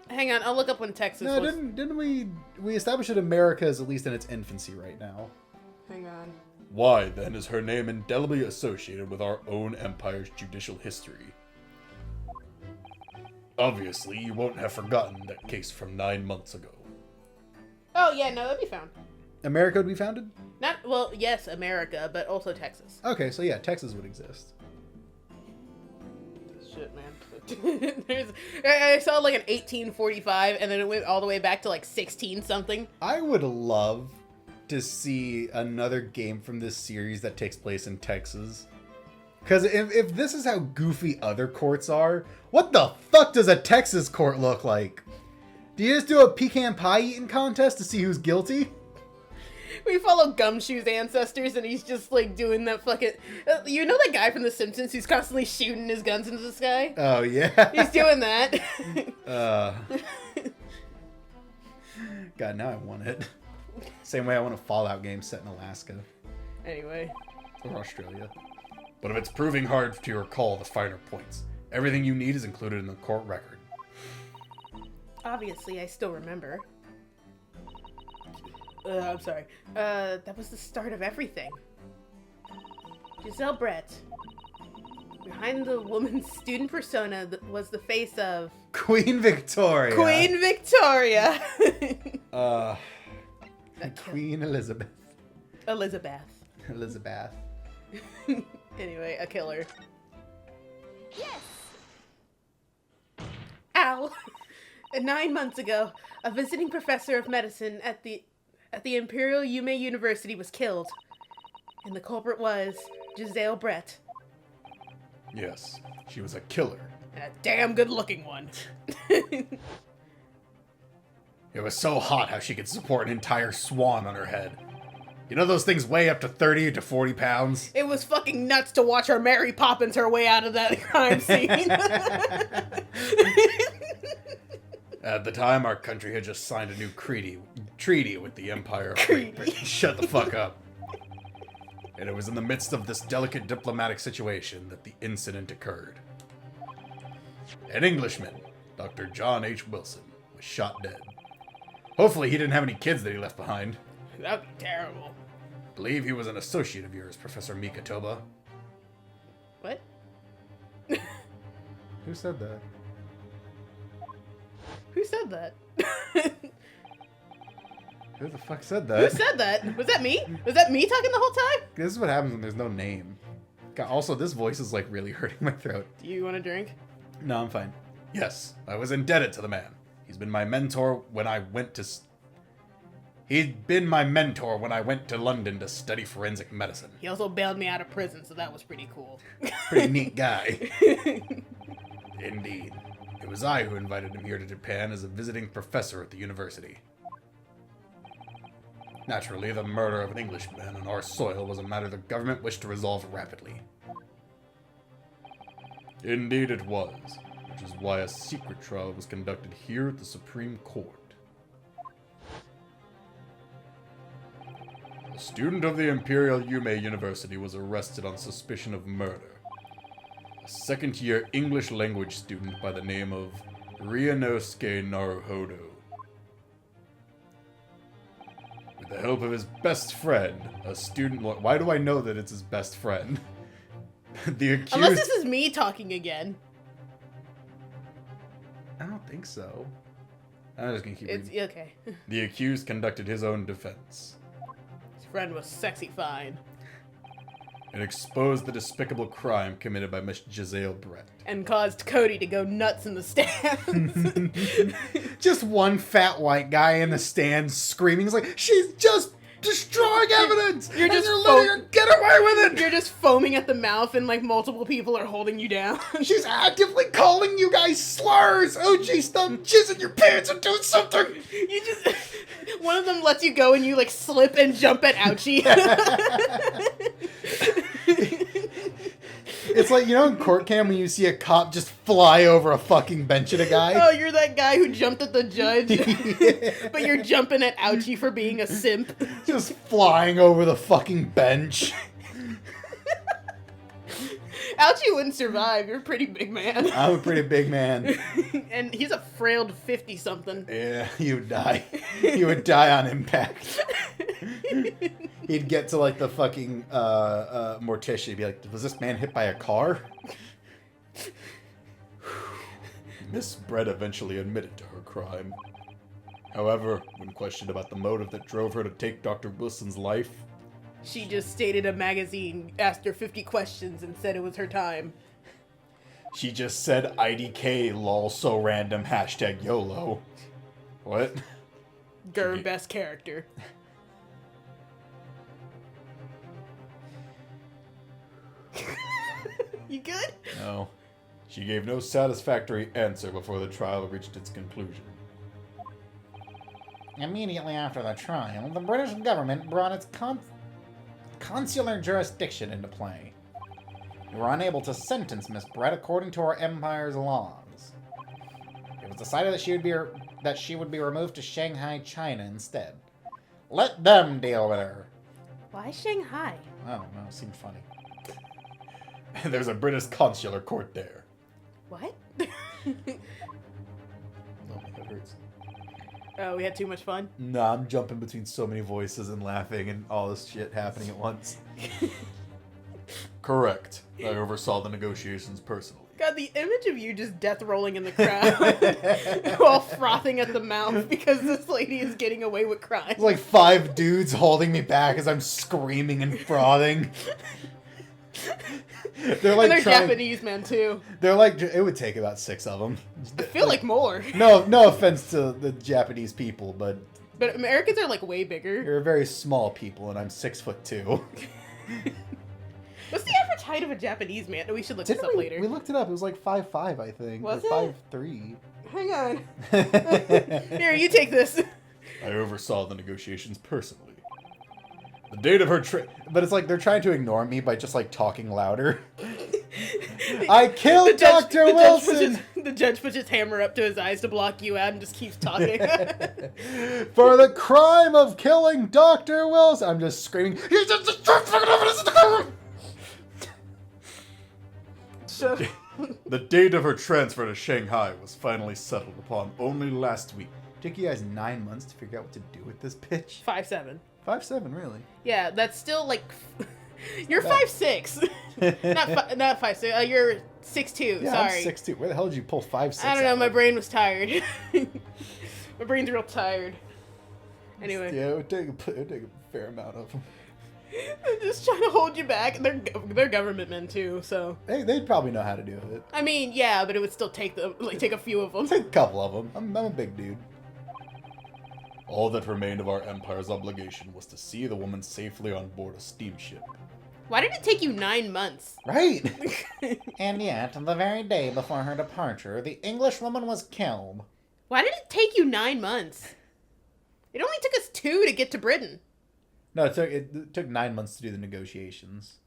[SPEAKER 1] Hang on, I'll look up when Texas
[SPEAKER 4] No,
[SPEAKER 1] was.
[SPEAKER 4] didn't we establish that America is at least in its infancy right now?
[SPEAKER 1] Hang on.
[SPEAKER 2] Why, then, is her name indelibly associated with our own empire's judicial history? Obviously, you won't have forgotten that case from 9 months ago.
[SPEAKER 1] Oh, yeah, no, that'd be found.
[SPEAKER 4] America would be founded?
[SPEAKER 1] Well, yes, America, but also Texas.
[SPEAKER 4] Okay, so yeah, Texas would exist.
[SPEAKER 1] Shit, man. I saw like an 1845, and then it went all the way back to like 16-something.
[SPEAKER 4] I would love to see another game from this series that takes place in Texas. Because if this is how goofy other courts are, what the fuck does a Texas court look like? Do you just do a pecan pie eating contest to see who's guilty?
[SPEAKER 1] We follow Gumshoe's ancestors, and he's just like doing that fucking. You know that guy from The Simpsons who's constantly shooting his guns into the sky?
[SPEAKER 4] Oh, yeah.
[SPEAKER 1] He's doing that.
[SPEAKER 4] God, now I want it. Same way I want a Fallout game set in Alaska.
[SPEAKER 1] Anyway.
[SPEAKER 4] Or Australia.
[SPEAKER 2] But if it's proving hard to recall the finer points, everything you need is included in the court record.
[SPEAKER 1] Obviously, I still remember. I'm sorry. That was the start of everything. Giselle Brett. Behind the woman's student persona was the face of...
[SPEAKER 4] Queen Victoria.
[SPEAKER 1] Queen Victoria!
[SPEAKER 4] Queen Elizabeth.
[SPEAKER 1] Elizabeth.
[SPEAKER 4] Elizabeth.
[SPEAKER 1] Anyway, a killer.
[SPEAKER 3] Yes.
[SPEAKER 1] Ow! 9 months ago, a visiting professor of medicine at the Imperial Yume University was killed. And the culprit was Giselle Brett.
[SPEAKER 2] Yes, she was a killer.
[SPEAKER 1] A damn good-looking one.
[SPEAKER 4] It was so hot how she could support an entire swan on her head. You know those things weigh up to 30 to 40 pounds?
[SPEAKER 1] It was fucking nuts to watch her Mary Poppins her way out of that crime scene.
[SPEAKER 2] At the time, our country had just signed a new treaty with the Empire of Great Britain. Shut the fuck up. And it was in the midst of this delicate diplomatic situation that the incident occurred. An Englishman, Dr. John H. Wilson, was shot dead. Hopefully he didn't have any kids that he left behind.
[SPEAKER 1] That'd be terrible.
[SPEAKER 2] Believe he was an associate of yours, Professor Mikatoba.
[SPEAKER 1] What?
[SPEAKER 4] Who said that?
[SPEAKER 1] Who said that?
[SPEAKER 4] Who the fuck said
[SPEAKER 1] Who
[SPEAKER 4] that?
[SPEAKER 1] said that? Was that me? Was that me talking the whole time?
[SPEAKER 4] This is what happens when there's no name. God, also, this voice is like really hurting my throat.
[SPEAKER 1] Do you want a drink?
[SPEAKER 4] No, I'm fine.
[SPEAKER 2] Yes, I was indebted to the man. He's been my mentor when I went to... He'd been my mentor when I went to London to study forensic medicine.
[SPEAKER 1] He also bailed me out of prison, so that was pretty cool.
[SPEAKER 2] Pretty neat guy. Indeed. It was I who invited him here to Japan as a visiting professor at the university. Naturally, the murder of an Englishman on our soil was a matter the government wished to resolve rapidly. Indeed it was, which is why a secret trial was conducted here at the Supreme Court. A student of the Imperial Yume University was arrested on suspicion of murder. A second-year English language student by the name of Ryunosuke Naruhodo. With the help of his best friend, a student... Why do I know that it's his best friend? The accused...
[SPEAKER 1] Unless this is me talking again.
[SPEAKER 4] I don't think so. I'm just gonna keep
[SPEAKER 1] It's
[SPEAKER 4] reading.
[SPEAKER 1] okay.
[SPEAKER 2] The accused conducted his own defense
[SPEAKER 1] His friend was sexy fine.
[SPEAKER 2] and exposed the despicable crime committed by Miss Giselle Brett.
[SPEAKER 1] And caused Cody to go nuts in the stands.
[SPEAKER 4] Just one fat white guy in the stands screaming. He's like, she's just destroying evidence!
[SPEAKER 1] You're
[SPEAKER 4] and
[SPEAKER 1] just
[SPEAKER 4] you're letting her get away with it!
[SPEAKER 1] You're just foaming at the mouth and like multiple people are holding you down.
[SPEAKER 4] She's actively calling you guys slurs! Oh, geez, stop jizzing your pants and do something!
[SPEAKER 1] You just one of them lets you go and you like slip and jump at Ouchie.
[SPEAKER 4] It's like, you know in court cam when you see a cop just fly over a fucking bench at a guy?
[SPEAKER 1] Oh, you're that guy who jumped at the judge, but you're jumping at Ouchie for being a simp.
[SPEAKER 4] Just flying over the fucking bench.
[SPEAKER 1] Ouchie wouldn't survive. You're a pretty big man.
[SPEAKER 4] I'm a pretty big man.
[SPEAKER 1] And he's a frail 50-something.
[SPEAKER 4] Yeah, he would die. He would die on impact. He'd get to like the fucking Morticia. He'd be like, was this man hit by a car?
[SPEAKER 2] Miss Brett eventually admitted to her crime. However, when questioned about the motive that drove her to take Dr. Wilson's life,
[SPEAKER 1] She just stated a magazine, asked her 50 questions, and said it was her time.
[SPEAKER 2] she just said IDK lol so random hashtag YOLO. What?
[SPEAKER 1] Gur best character. You good?
[SPEAKER 2] No. She gave no satisfactory answer before the trial reached its conclusion.
[SPEAKER 5] Immediately after the trial, the British government brought its consular jurisdiction into play. We were unable to sentence Miss Brett according to our empire's laws. It was decided that she would be removed to Shanghai, China instead. Let them deal with her.
[SPEAKER 1] Why Shanghai?
[SPEAKER 5] I don't know, it seemed funny.
[SPEAKER 2] There's a British consular court there.
[SPEAKER 1] What?
[SPEAKER 2] Oh, that hurts.
[SPEAKER 1] Oh, we had too much fun?
[SPEAKER 2] No, I'm jumping between so many voices and laughing and all this shit happening at once. Correct. I oversaw the negotiations personally.
[SPEAKER 1] God, the image of you just death rolling in the crowd while frothing at the mouth because this lady is getting away with crime.
[SPEAKER 4] There's like 5 dudes holding me back as I'm screaming and frothing. They're like
[SPEAKER 1] and they're
[SPEAKER 4] trying,
[SPEAKER 1] Japanese men too.
[SPEAKER 4] They're like, it would take about 6 of them.
[SPEAKER 1] I feel like more.
[SPEAKER 4] No offense to the Japanese people, but
[SPEAKER 1] But Americans are like way bigger.
[SPEAKER 4] you're a very small people, and I'm 6'2".
[SPEAKER 1] What's the average height of a Japanese man? We should look this up later.
[SPEAKER 4] We looked it up. It was like 5'5", I think.
[SPEAKER 1] Was
[SPEAKER 4] or
[SPEAKER 1] it?
[SPEAKER 4] 5'3".
[SPEAKER 1] Hang on. Here, you take this.
[SPEAKER 2] I oversaw the negotiations personally. The date of her trip.
[SPEAKER 4] But it's like they're trying to ignore me by just like talking louder. I killed Dr. Wilson!
[SPEAKER 1] The judge puts his hammer up to his eyes to block you out and just keeps talking.
[SPEAKER 4] For the crime of killing Dr. Wilson! I'm just screaming.
[SPEAKER 1] Shut
[SPEAKER 2] The date of her transfer to Shanghai was finally settled upon only last week.
[SPEAKER 4] Took you guys 9 months to figure out what to do with this bitch?
[SPEAKER 1] 5'7".
[SPEAKER 4] 5'7", really?
[SPEAKER 1] Yeah, that's still like. You're
[SPEAKER 4] That-
[SPEAKER 1] 5'6". Not 5'6". You're 6'2".
[SPEAKER 4] Yeah,
[SPEAKER 1] Sorry.
[SPEAKER 4] I'm 6'2". Where the hell did you pull 5'6"?
[SPEAKER 1] I don't know.
[SPEAKER 4] out
[SPEAKER 1] My
[SPEAKER 4] of?
[SPEAKER 1] brain was tired. My brain's real tired. Anyway,
[SPEAKER 4] Yeah, it would take a fair amount of them.
[SPEAKER 1] I'm just trying to hold you back. They're government men too, so
[SPEAKER 4] They'd probably know how to do it.
[SPEAKER 1] I mean, yeah, but it would still take a few of them.
[SPEAKER 4] Take a couple of them. I'm a big dude.
[SPEAKER 2] All that remained of our empire's obligation was to see the woman safely on board a steamship.
[SPEAKER 1] Why did it take you 9 months?
[SPEAKER 4] Right.
[SPEAKER 5] And yet, the very day before her departure, the Englishwoman was killed.
[SPEAKER 1] Why did it take you 9 months? It only took us 2 to get to Britain.
[SPEAKER 4] No, it took 9 months to do the negotiations.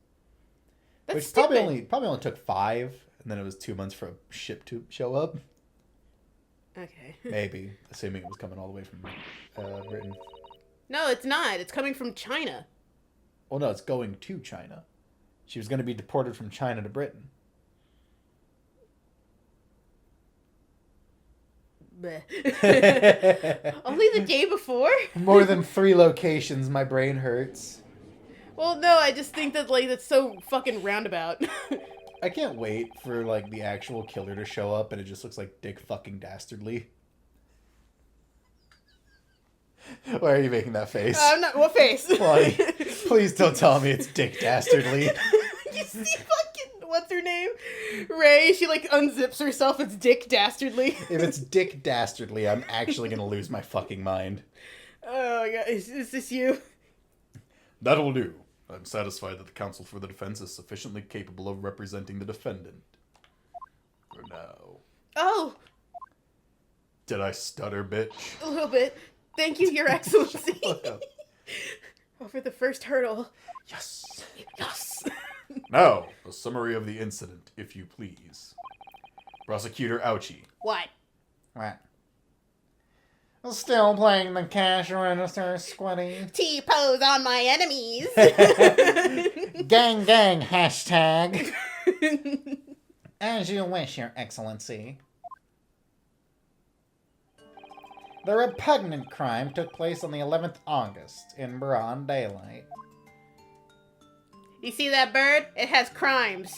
[SPEAKER 1] That's
[SPEAKER 4] Which
[SPEAKER 1] stupid.
[SPEAKER 4] probably only took 5, and then it was 2 months for a ship to show up.
[SPEAKER 1] Okay.
[SPEAKER 4] Maybe, assuming it was coming all the way from Britain.
[SPEAKER 1] No, it's not. It's coming from China.
[SPEAKER 4] Well, no, it's going to China. She was going to be deported from China to Britain.
[SPEAKER 1] Bleh. Only the day before?
[SPEAKER 4] More than 3 locations, my brain hurts.
[SPEAKER 1] Well, no, I just think that, like, that's so fucking roundabout.
[SPEAKER 4] I can't wait for, like, the actual killer to show up and it just looks like Dick fucking Dastardly. Why are you making that face?
[SPEAKER 1] I'm not. What face?
[SPEAKER 4] Why? Please don't tell me it's Dick Dastardly.
[SPEAKER 1] You see fucking. What's her name? Ray, she, like, unzips herself. It's Dick Dastardly.
[SPEAKER 4] If it's Dick Dastardly, I'm actually gonna lose my fucking mind.
[SPEAKER 1] Oh, my God. Is this you?
[SPEAKER 2] That will do. I'm satisfied that the counsel for the defense is sufficiently capable of representing the defendant. For now.
[SPEAKER 1] Oh,
[SPEAKER 2] Did I stutter, bitch?
[SPEAKER 1] a little bit. Thank you, Your Excellency. Over the first hurdle.
[SPEAKER 4] Yes.
[SPEAKER 1] Yes.
[SPEAKER 2] Now, a summary of the incident, if you please. Prosecutor Ouchie.
[SPEAKER 1] What?
[SPEAKER 5] What? Still playing the cash register, Squiddy.
[SPEAKER 1] T-pose on my enemies.
[SPEAKER 5] Gang gang, hashtag. As you wish, Your Excellency. The repugnant crime took place on the 11th August in broad daylight.
[SPEAKER 1] You see that bird? It has crimes.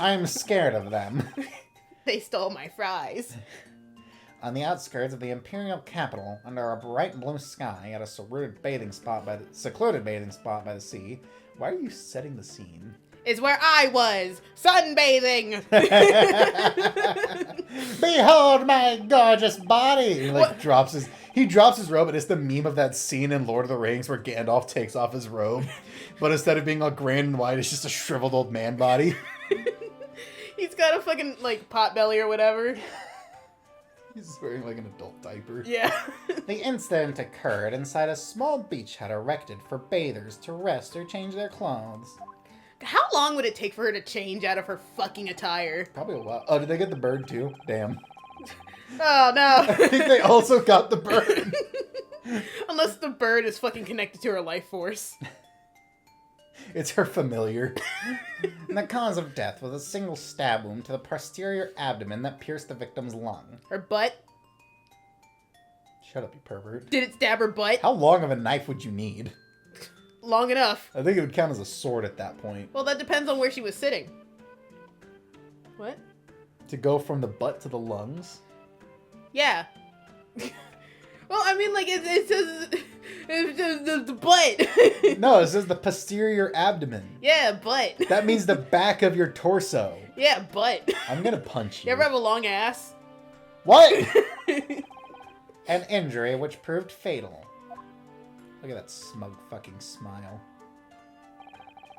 [SPEAKER 5] I'm scared of them.
[SPEAKER 1] They stole my fries.
[SPEAKER 5] On the outskirts of the imperial capital, under a bright blue sky, at a secluded bathing spot by the sea.
[SPEAKER 4] Why are you setting the scene?
[SPEAKER 1] Is where I was sunbathing.
[SPEAKER 5] Behold my gorgeous body!
[SPEAKER 4] He like drops his robe, and it's the meme of that scene in Lord of the Rings where Gandalf takes off his robe, but instead of being all grand and white, it's just a shriveled old man body.
[SPEAKER 1] He's got a fucking like pot belly or whatever.
[SPEAKER 4] He's wearing like an adult diaper.
[SPEAKER 1] Yeah.
[SPEAKER 5] The incident occurred inside a small beach hut erected for bathers to rest or change their clothes.
[SPEAKER 1] How long would it take for her to change out of her fucking attire?
[SPEAKER 4] Probably a while. Oh, did they get the bird too? Damn.
[SPEAKER 1] Oh no.
[SPEAKER 4] I think they also got the bird.
[SPEAKER 1] Unless the bird is fucking connected to her life force.
[SPEAKER 4] It's her familiar.
[SPEAKER 5] The cause of death was a single stab wound to the posterior abdomen that pierced the victim's lung.
[SPEAKER 1] Her butt?
[SPEAKER 4] Shut up, you pervert.
[SPEAKER 1] Did it stab her butt?
[SPEAKER 4] How long of a knife would you need?
[SPEAKER 1] Long enough.
[SPEAKER 4] I think it would count as a sword at that point.
[SPEAKER 1] Well, that depends on where she was sitting. What?
[SPEAKER 4] To go from the butt to the lungs?
[SPEAKER 1] Yeah. Well, I mean, like, it says the butt.
[SPEAKER 4] No, it says the posterior abdomen.
[SPEAKER 1] Yeah, butt.
[SPEAKER 4] That means the back of your torso.
[SPEAKER 1] Yeah, butt.
[SPEAKER 4] I'm gonna punch you.
[SPEAKER 1] You ever have a long ass?
[SPEAKER 4] What?
[SPEAKER 5] An injury which proved fatal.
[SPEAKER 4] Look at that smug fucking smile.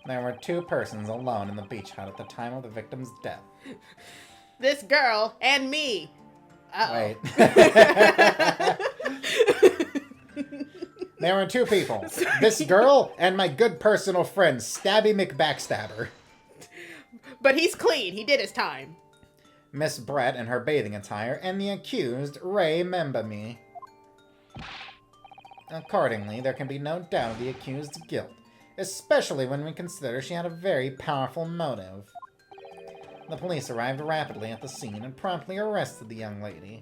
[SPEAKER 5] There were 2 persons alone in the beach hut at the time of the victim's death.
[SPEAKER 1] This girl and me. Uh-oh.
[SPEAKER 5] Wait. There were 2 people. This girl and my good personal friend, Stabby McBackstabber.
[SPEAKER 1] But he's clean. He did his time.
[SPEAKER 5] Miss Brett in her bathing attire, and the accused, Ray Membamy. Accordingly, there can be no doubt of the accused's guilt, especially when we consider she had a very powerful motive. The police arrived rapidly at the scene and promptly arrested the young lady.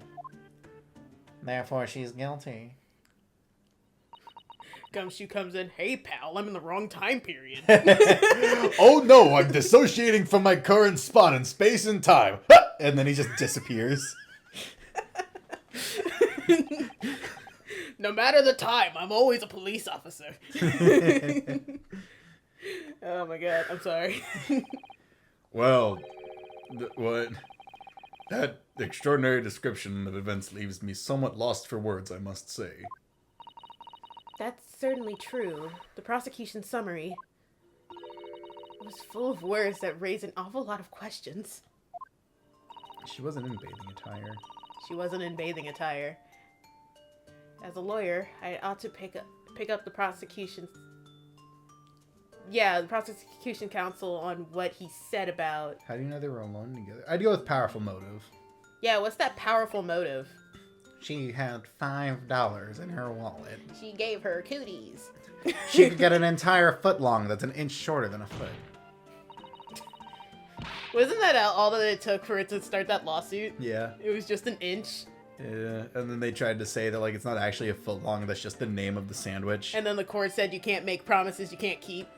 [SPEAKER 5] Therefore, she's guilty.
[SPEAKER 1] Gumshoe comes in. Hey, pal, I'm in the wrong time period.
[SPEAKER 2] Oh no, I'm dissociating from my current spot in space and time.
[SPEAKER 4] And then he just disappears.
[SPEAKER 1] No matter the time, I'm always a police officer. Oh my god, I'm sorry.
[SPEAKER 2] Well, what? That extraordinary description of events leaves me somewhat lost for words, I must say.
[SPEAKER 1] That's certainly true. The prosecution summary was full of words that raise an awful lot of questions.
[SPEAKER 4] She wasn't in bathing attire.
[SPEAKER 1] She wasn't in bathing attire. As a lawyer, I ought to pick up the prosecution's... Yeah, the prosecution counsel on what he said about...
[SPEAKER 4] How do you know they were alone together? I'd go with powerful motive.
[SPEAKER 1] Yeah, what's that powerful motive?
[SPEAKER 5] She had $5 in her wallet.
[SPEAKER 1] She gave her cooties.
[SPEAKER 5] She could get an entire foot long that's an inch shorter than a foot.
[SPEAKER 1] Wasn't that all that it took for it to start that lawsuit?
[SPEAKER 4] Yeah.
[SPEAKER 1] It was just an inch.
[SPEAKER 4] Yeah. And then they tried to say that, like, it's not actually a foot long, that's just the name of the sandwich.
[SPEAKER 1] And then the court said you can't make promises you can't keep.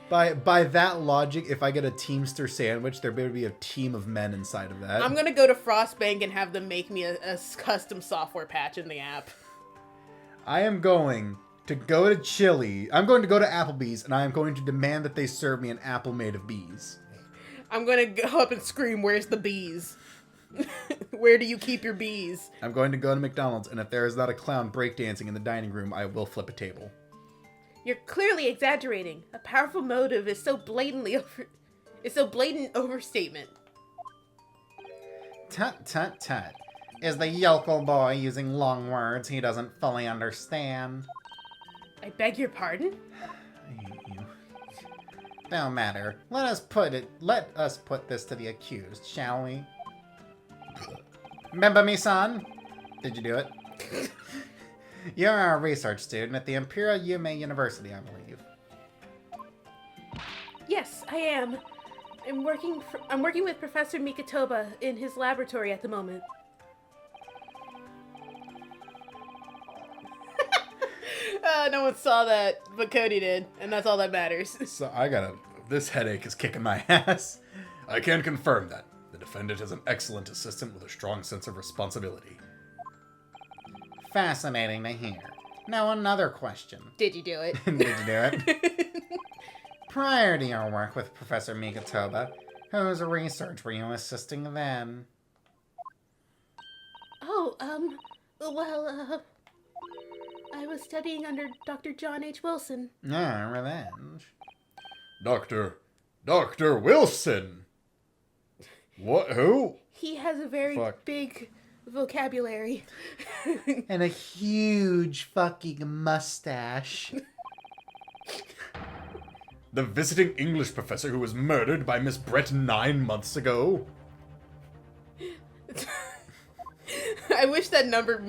[SPEAKER 4] By that logic, if I get a Teamster sandwich, there better be a team of men inside of that.
[SPEAKER 1] I'm gonna go to Frostbank and have them make me a custom software patch in the app.
[SPEAKER 4] I am going to go to Chili. I'm going to go to Applebee's, and I am going to demand that they serve me an apple made of bees.
[SPEAKER 1] I'm gonna go up and scream, "Where's the bees? Where do you keep your bees?"
[SPEAKER 4] I'm going to go to McDonald's, and if there is not a clown breakdancing in the dining room, I will flip a table.
[SPEAKER 1] You're clearly exaggerating. A powerful motive is so blatant overstatement.
[SPEAKER 5] Tut tut tut. Is the yokel boy using long words he doesn't fully understand?
[SPEAKER 1] I beg your pardon?
[SPEAKER 4] I hate you.
[SPEAKER 5] No matter. Let us put this to the accused, shall we? Remember me, son? Did you do it? You're a research student at the Imperial Yume University, I believe.
[SPEAKER 1] Yes, I am. I'm working with Professor Mikitoba in his laboratory at the moment. No one saw that, but Cody did, and that's all that matters.
[SPEAKER 2] So this headache is kicking my ass. I can confirm that. The defendant is an excellent assistant with a strong sense of responsibility.
[SPEAKER 5] Fascinating to hear. Now another question.
[SPEAKER 1] Did you do it?
[SPEAKER 5] Did you do it? Prior to your work with Professor Mikitoba, whose research were you assisting then?
[SPEAKER 1] Oh, I was studying under Dr. John H. Wilson.
[SPEAKER 5] Ah, revenge.
[SPEAKER 2] Dr. Wilson! What? Who?
[SPEAKER 1] He has a very big vocabulary.
[SPEAKER 5] And a huge fucking mustache.
[SPEAKER 2] The visiting English professor who was murdered by Miss Brett 9 months ago?
[SPEAKER 1] I wish that number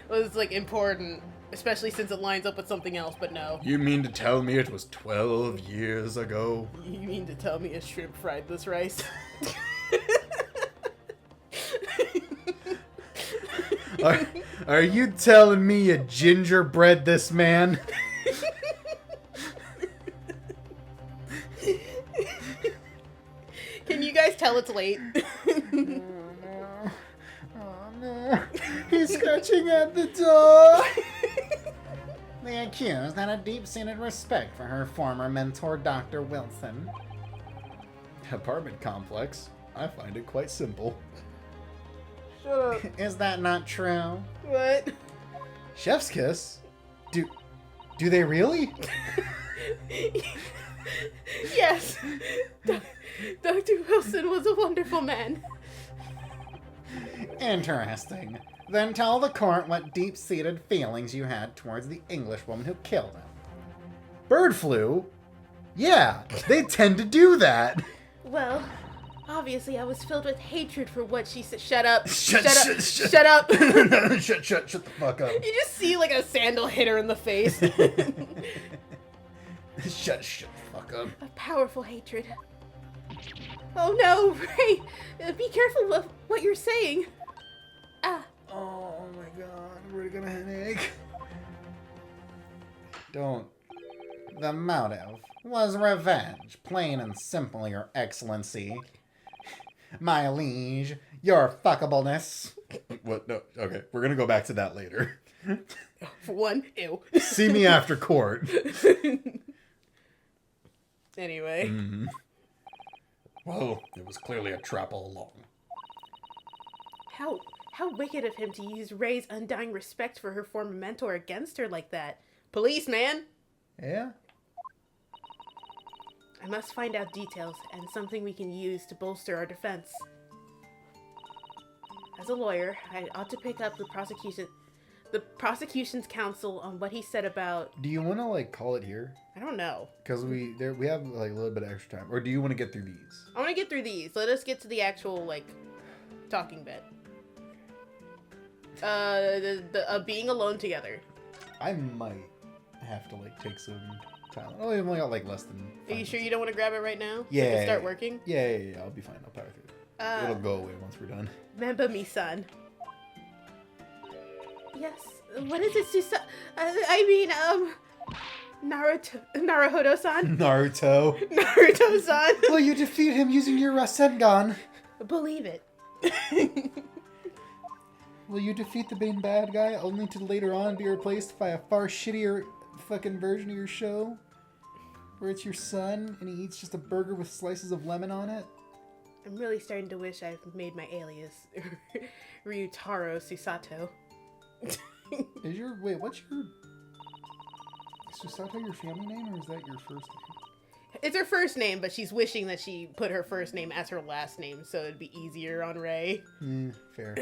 [SPEAKER 1] was important, especially since it lines up with something else, but no.
[SPEAKER 2] You mean to tell me it was 12 years ago?
[SPEAKER 1] You mean to tell me a shrimp fried this rice?
[SPEAKER 4] Are you telling me you gingerbread this man?
[SPEAKER 1] Can you guys tell it's late?
[SPEAKER 4] He's scratching at the door.
[SPEAKER 5] The accused had a deep-seated respect for her former mentor, Dr. Wilson.
[SPEAKER 2] Apartment complex. I find it quite simple.
[SPEAKER 1] Shut up.
[SPEAKER 5] Is that not true?
[SPEAKER 1] What?
[SPEAKER 4] Chef's kiss? Do they really?
[SPEAKER 1] Yes. Dr. Wilson was a wonderful man.
[SPEAKER 5] Interesting. Then tell the court what deep-seated feelings you had towards the Englishwoman who killed him.
[SPEAKER 4] Bird flu? Yeah, they tend to do that.
[SPEAKER 1] Well, obviously I was filled with hatred for what she said. Shut up.
[SPEAKER 4] Shut
[SPEAKER 1] up.
[SPEAKER 4] shut.
[SPEAKER 1] Shut up.
[SPEAKER 4] Shut the fuck up.
[SPEAKER 1] You just see like a sandal hit her in the face.
[SPEAKER 4] Shut the fuck up.
[SPEAKER 1] A powerful hatred. Oh no, Ray! Be careful of what you're saying. Ah.
[SPEAKER 4] Oh my god, we're gonna headache. Don't.
[SPEAKER 5] The motive was revenge, plain and simple, Your Excellency. My liege, your fuckableness.
[SPEAKER 2] What? No. Okay, we're gonna go back to that later.
[SPEAKER 1] For one, ew.
[SPEAKER 4] See me after court.
[SPEAKER 1] Anyway.
[SPEAKER 2] Well, it was clearly a trap all along.
[SPEAKER 1] How wicked of him to use Ray's undying respect for her former mentor against her like that. Police, man!
[SPEAKER 4] Yeah?
[SPEAKER 1] I must find out details and something we can use to bolster our defense. As a lawyer, I ought to pick up the prosecution's counsel on what he said about...
[SPEAKER 4] Do you want to, like, call it here?
[SPEAKER 1] I don't know.
[SPEAKER 4] Because we have, like, a little bit of extra time. Or do you want to get through these?
[SPEAKER 1] I want to get through these. Let us get to the actual, like, talking bit. Being alone together.
[SPEAKER 4] I might have to, like, take some time. Oh, I've only got, like, less than 5
[SPEAKER 1] Are you sure you don't want to grab it right now? So
[SPEAKER 4] Yeah.
[SPEAKER 1] it can start working?
[SPEAKER 4] Yeah, I'll be fine. I'll power through it. It'll go away once we're done.
[SPEAKER 1] Remember me, son. Yes. What is it, Susa? Naruhodo-san?
[SPEAKER 4] Naruto.
[SPEAKER 1] Naruto-san?
[SPEAKER 4] Will you defeat him using your Rasengan?
[SPEAKER 1] Believe it.
[SPEAKER 4] Will you defeat the main bad guy only to later on be replaced by a far shittier fucking version of your show? Where it's your son and he eats just a burger with slices of lemon on it?
[SPEAKER 1] I'm really starting to wish I've made my alias Ryutaro Susato.
[SPEAKER 4] What's your... Is Susato your family name or is that your first name?
[SPEAKER 1] It's her first name, but she's wishing that she put her first name as her last name so it'd be easier on Ray.
[SPEAKER 4] Fair.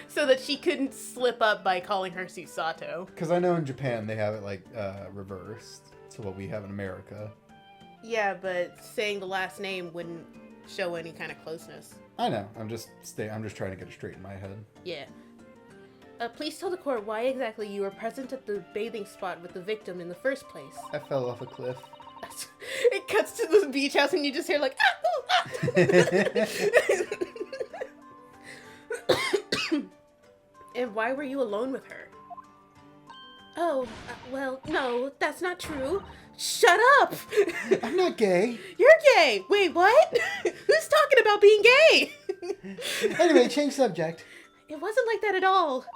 [SPEAKER 1] So that she couldn't slip up by calling her Susato.
[SPEAKER 4] Because I know in Japan they have it like reversed to what we have in America.
[SPEAKER 1] Yeah, but saying the last name wouldn't show any kind of closeness.
[SPEAKER 4] I know. I'm just trying to get it straight in my head.
[SPEAKER 1] Yeah. Please tell the court why exactly you were present at the bathing spot with the victim in the first place.
[SPEAKER 4] I fell off a cliff.
[SPEAKER 1] It cuts to the beach house and you just hear like, ah, ooh, ah. And why were you alone with her? Oh, well, no, that's not true. Shut up!
[SPEAKER 4] I'm not gay.
[SPEAKER 1] You're gay! Wait, what? Who's talking about being gay?
[SPEAKER 4] Anyway, change subject.
[SPEAKER 1] It wasn't like that at all.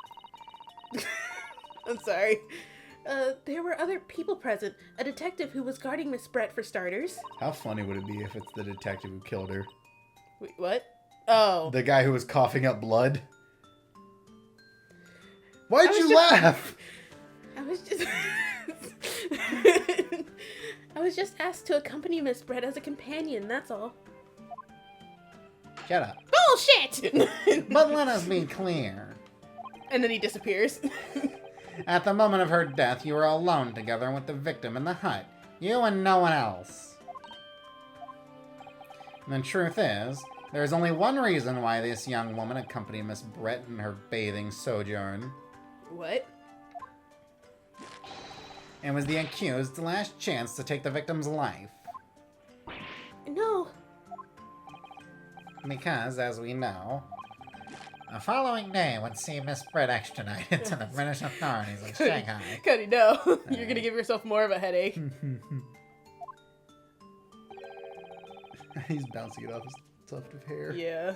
[SPEAKER 1] I'm sorry. There were other people present. A detective who was guarding Miss Brett, for starters.
[SPEAKER 4] How funny would it be if it's the detective who killed her?
[SPEAKER 1] Wait, what? Oh.
[SPEAKER 4] The guy who was coughing up blood? Why'd you laugh?
[SPEAKER 1] I was just... I was just asked to accompany Miss Brett as a companion, that's all.
[SPEAKER 5] Shut up.
[SPEAKER 1] Bullshit!
[SPEAKER 5] But let us be clear.
[SPEAKER 1] And then he disappears.
[SPEAKER 5] At the moment of her death, you were alone together with the victim in the hut. You and no one else. And the truth is, there is only one reason why this young woman accompanied Miss Brett in her bathing sojourn.
[SPEAKER 1] What?
[SPEAKER 5] It was the accused's last chance to take the victim's life.
[SPEAKER 1] No.
[SPEAKER 5] Because, as we know, the following day would see Miss Brett extradited to the British authorities in Shanghai.
[SPEAKER 1] Cody, no. You're gonna give yourself more of a headache.
[SPEAKER 4] He's bouncing it off his tuft of hair.
[SPEAKER 1] Yeah.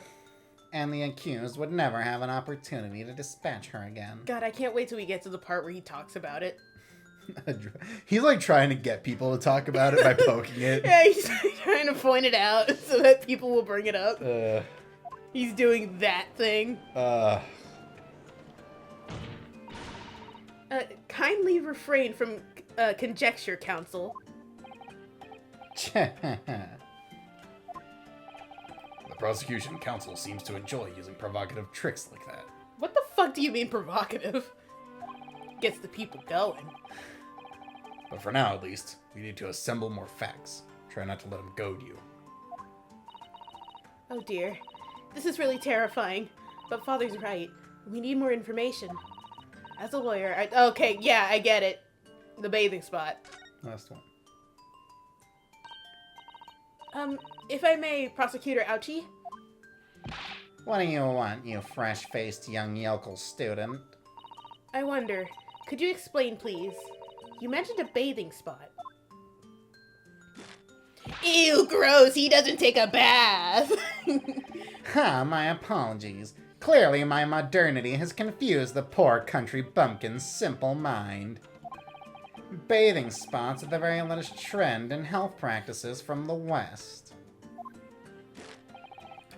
[SPEAKER 5] and the accused would never have an opportunity to dispatch her again.
[SPEAKER 1] God, I can't wait till we get to the part where he talks about it.
[SPEAKER 4] He's like trying to get people to talk about it by poking it.
[SPEAKER 1] Yeah, he's trying to point it out so that people will bring it up. He's doing that thing. Kindly refrain from conjecture, Counsel.
[SPEAKER 4] The prosecution counsel seems to enjoy using provocative tricks like that.
[SPEAKER 1] What the fuck do you mean provocative? Gets the people going.
[SPEAKER 4] But for now, at least, we need to assemble more facts. Try not to let them goad you.
[SPEAKER 1] Oh dear. This is really terrifying. But Father's right. We need more information. As a lawyer, okay, yeah, I get it. The bathing spot.
[SPEAKER 4] Last one.
[SPEAKER 1] If I may, Prosecutor Ouchie?
[SPEAKER 5] What do you want, you fresh-faced young yokel student?
[SPEAKER 1] I wonder, could you explain, please? You mentioned a bathing spot. Ew, gross, he doesn't take a bath!
[SPEAKER 5] My apologies. Clearly my modernity has confused the poor country bumpkin's simple mind. Bathing spots are the very latest trend in health practices from the West.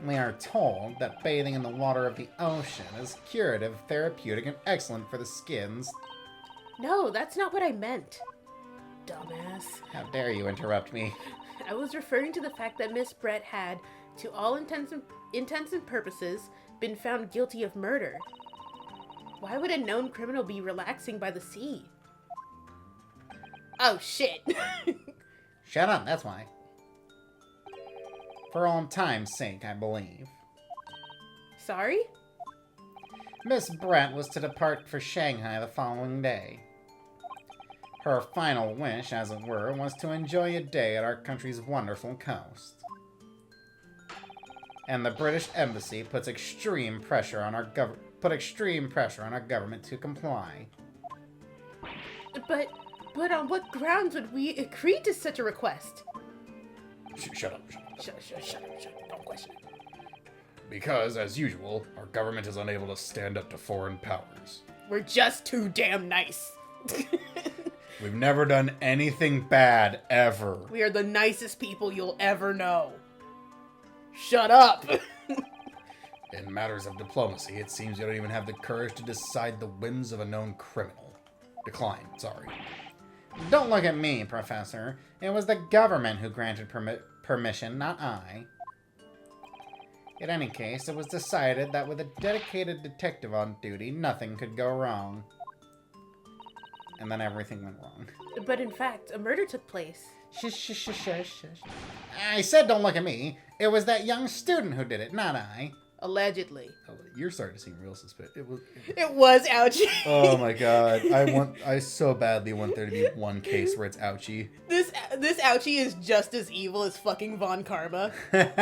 [SPEAKER 5] We are told that bathing in the water of the ocean is curative, therapeutic, and excellent for the skins.
[SPEAKER 1] No, that's not what I meant. Dumbass.
[SPEAKER 5] How dare you interrupt me?
[SPEAKER 1] I was referring to the fact that Miss Brett had, to all intents and purposes, been found guilty of murder. Why would a known criminal be relaxing by the sea? Oh, shit.
[SPEAKER 5] Shut up, that's why. For old time's sake, I believe.
[SPEAKER 1] Sorry?
[SPEAKER 5] Miss Brett was to depart for Shanghai the following day. Her final wish, as it were, was to enjoy a day at our country's wonderful coast. And the British Embassy puts extreme pressure on our government to comply.
[SPEAKER 1] But on what grounds would we agree to such a request?
[SPEAKER 4] Shut up.
[SPEAKER 1] Shut up. Don't question it.
[SPEAKER 4] Because, as usual, our government is unable to stand up to foreign powers.
[SPEAKER 1] We're just too damn nice.
[SPEAKER 4] We've never done anything bad, ever.
[SPEAKER 1] We are the nicest people you'll ever know. Shut up!
[SPEAKER 4] In matters of diplomacy, it seems you don't even have the courage to decide the whims of a known criminal. Decline, sorry.
[SPEAKER 5] Don't look at me, Professor. It was the government who granted permission, not I. In any case, it was decided that with a dedicated detective on duty, nothing could go wrong. And then everything went wrong.
[SPEAKER 1] But in fact, a murder took place.
[SPEAKER 5] Shush. I said don't look at me. It was that young student who did it, not I.
[SPEAKER 1] Allegedly.
[SPEAKER 4] You're starting to seem real suspicious.
[SPEAKER 1] It was Ouchie.
[SPEAKER 4] Oh my god. I so badly want there to be one case where it's Ouchie.
[SPEAKER 1] This Ouchie is just as evil as fucking Von Karma. That's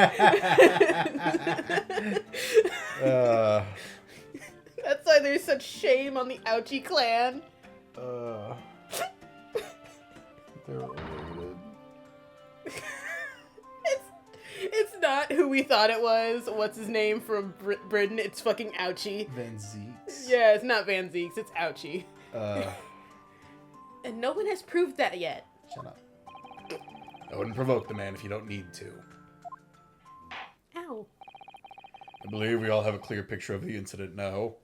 [SPEAKER 1] why there's such shame on the Ouchie clan.
[SPEAKER 2] They're related.
[SPEAKER 1] It's not who we thought it was. What's his name from Britain? It's fucking Ouchie.
[SPEAKER 4] Van Zeeks.
[SPEAKER 1] Yeah, it's not Van Zeeks. It's Ouchie. And no one has proved that yet.
[SPEAKER 4] Shut up. I wouldn't provoke the man if you don't need to.
[SPEAKER 1] Ow.
[SPEAKER 2] I believe we all have a clear picture of the incident now.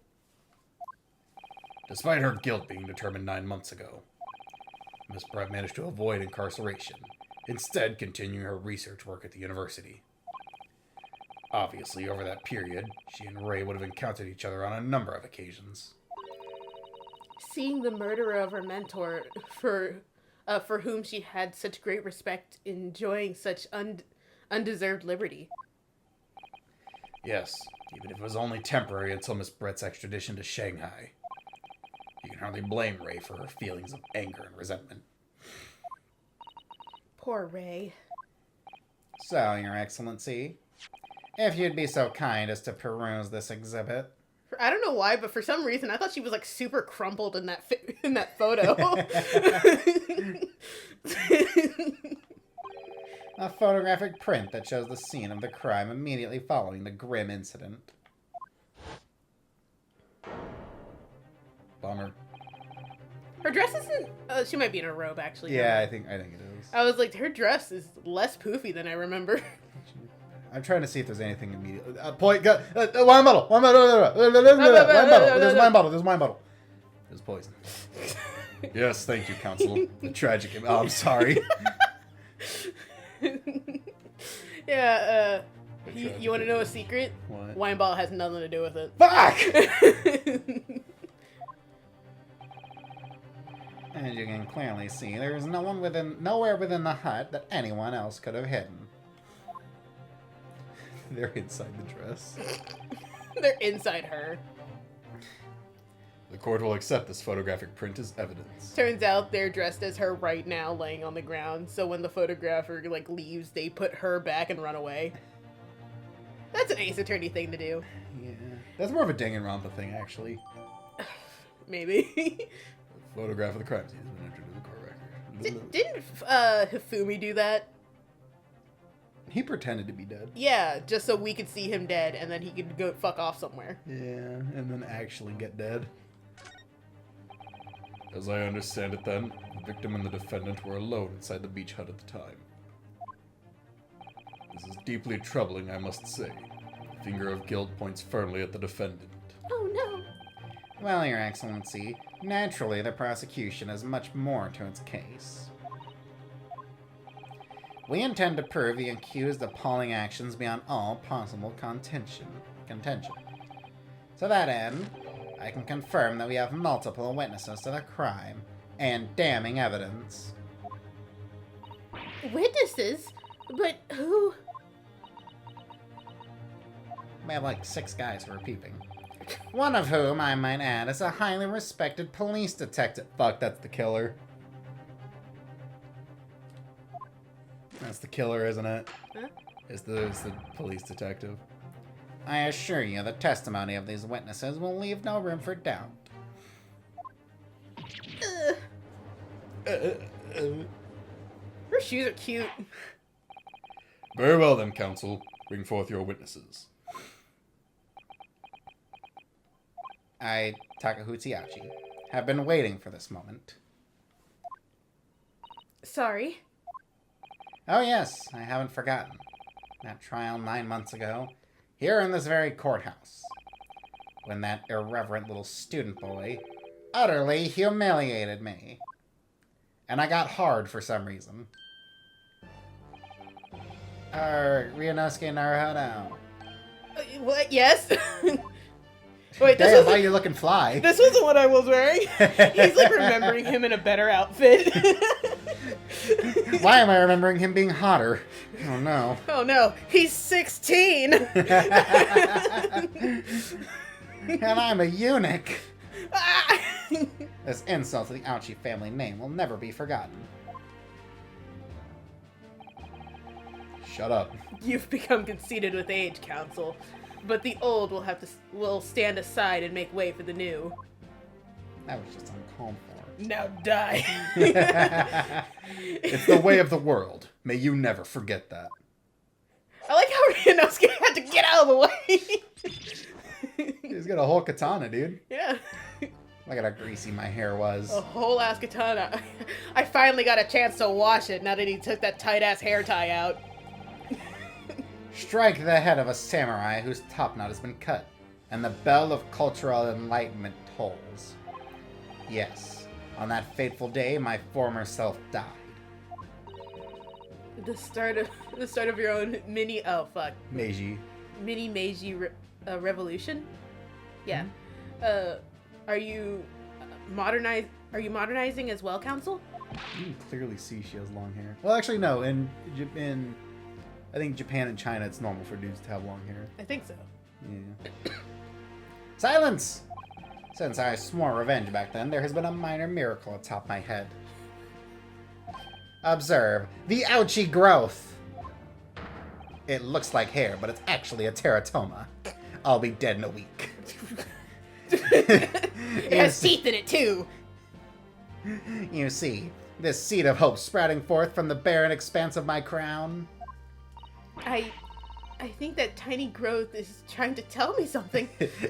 [SPEAKER 4] Despite her guilt being determined 9 months ago, Miss Brett managed to avoid incarceration, instead continuing her research work at the university. Obviously, over that period, she and Ray would have encountered each other on a number of occasions.
[SPEAKER 1] Seeing the murderer of her mentor, for whom she had such great respect, enjoying such undeserved liberty.
[SPEAKER 4] Yes, even if it was only temporary until Miss Brett's extradition to Shanghai. You can hardly blame Ray for her feelings of anger and resentment.
[SPEAKER 1] Poor Ray.
[SPEAKER 5] So, Your Excellency, if you'd be so kind as to peruse this exhibit.
[SPEAKER 1] I don't know why, but for some reason I thought she was like super crumpled in that photo.
[SPEAKER 5] A photographic print that shows the scene of the crime immediately following the grim incident.
[SPEAKER 4] Bummer.
[SPEAKER 1] Her dress isn't. She might be in a robe, actually.
[SPEAKER 4] Yeah, I think it is.
[SPEAKER 1] I was like, her dress is less poofy than I remember.
[SPEAKER 4] I'm trying to see if there's anything immediate. Wine bottle. Wine bottle. There's wine bottle. There's wine bottle. There's poison.
[SPEAKER 2] Yes, thank you, Counsel.
[SPEAKER 4] The tragic. Oh, I'm sorry.
[SPEAKER 1] Yeah. You want to know a secret?
[SPEAKER 4] What?
[SPEAKER 1] Wine bottle has nothing to do with it.
[SPEAKER 4] Fuck!
[SPEAKER 5] As you can clearly see, there is nowhere within the hut that anyone else could have hidden.
[SPEAKER 4] They're inside the dress.
[SPEAKER 1] They're inside her.
[SPEAKER 2] The court will accept this photographic print as evidence.
[SPEAKER 1] Turns out they're dressed as her right now, laying on the ground. So when the photographer leaves, they put her back and run away. That's an Ace Attorney thing to do.
[SPEAKER 4] Yeah. That's more of a Danganronpa thing, actually.
[SPEAKER 1] Maybe.
[SPEAKER 2] Photograph of the crime scene has been entered in the court record.
[SPEAKER 1] Didn't Hifumi do that?
[SPEAKER 4] He pretended to be dead.
[SPEAKER 1] Yeah, just so we could see him dead, and then he could go fuck off somewhere.
[SPEAKER 4] Yeah, and then actually get dead.
[SPEAKER 2] As I understand it then, the victim and the defendant were alone inside the beach hut at the time. This is deeply troubling, I must say. The finger of guilt points firmly at the defendant.
[SPEAKER 1] Oh no.
[SPEAKER 5] Well, Your Excellency, naturally the prosecution has much more to its case. We intend to prove the accused's appalling actions beyond all possible contention. To that end, I can confirm that we have multiple witnesses to the crime, and damning evidence.
[SPEAKER 1] Witnesses? But who?
[SPEAKER 5] We have like 6 guys who are peeping. One of whom, I might add, is a highly respected police detective.
[SPEAKER 4] Fuck, that's the killer. That's the killer, isn't it?
[SPEAKER 1] Huh?
[SPEAKER 4] It's the police detective.
[SPEAKER 5] I assure you the testimony of these witnesses will leave no room for doubt.
[SPEAKER 1] Her shoes are cute.
[SPEAKER 2] Very well then, counsel. Bring forth your witnesses.
[SPEAKER 5] I, Takahutsu Ouchi, have been waiting for this moment.
[SPEAKER 1] Sorry.
[SPEAKER 5] Oh yes, I haven't forgotten. That trial 9 months ago, here in this very courthouse, when that irreverent little student boy utterly humiliated me. And I got hard for some reason. Ryunosuke Naruhodo.
[SPEAKER 1] What? Yes? Wait, this
[SPEAKER 5] Damn, why are
[SPEAKER 1] was
[SPEAKER 5] you looking fly?
[SPEAKER 1] this wasn't what I was wearing. He's like remembering him in a better outfit.
[SPEAKER 5] Why am I remembering him being hotter? Oh no.
[SPEAKER 1] Oh no, he's 16.
[SPEAKER 5] And I'm a eunuch.
[SPEAKER 1] Ah!
[SPEAKER 5] This insult to the Ouchi family name will never be forgotten.
[SPEAKER 4] Shut up.
[SPEAKER 1] You've become conceited with age, Counsel. But the old will stand aside and make way for the new.
[SPEAKER 5] That was just uncalled for.
[SPEAKER 1] Now die.
[SPEAKER 4] It's the way of the world. May you never forget that.
[SPEAKER 1] I like how Ryunosuke had to get out of the way.
[SPEAKER 4] He's got a whole katana, dude.
[SPEAKER 1] Yeah.
[SPEAKER 5] Look at how greasy my hair was.
[SPEAKER 1] A whole ass katana. I finally got a chance to wash it now that he took that tight ass hair tie out.
[SPEAKER 5] Strike the head of a samurai whose top knot has been cut, and the bell of cultural enlightenment tolls. Yes, on that fateful day, my former self died.
[SPEAKER 1] The start of your own mini
[SPEAKER 4] Meiji.
[SPEAKER 1] mini Meiji revolution. Yeah. Are you modernizing as well, Counsel?
[SPEAKER 4] You can clearly see she has long hair. Well, actually, no. In I think Japan and China, it's normal for dudes to have long hair.
[SPEAKER 1] I think so.
[SPEAKER 4] Yeah.
[SPEAKER 5] Silence! Since I swore revenge back then, there has been a minor miracle atop my head. Observe the ouchie growth! It looks like hair, but it's actually a teratoma. I'll be dead in a week.
[SPEAKER 1] It has teeth in it too.
[SPEAKER 5] You see, this seed of hope sprouting forth from the barren expanse of my crown.
[SPEAKER 1] I think that tiny growth is trying to tell me something.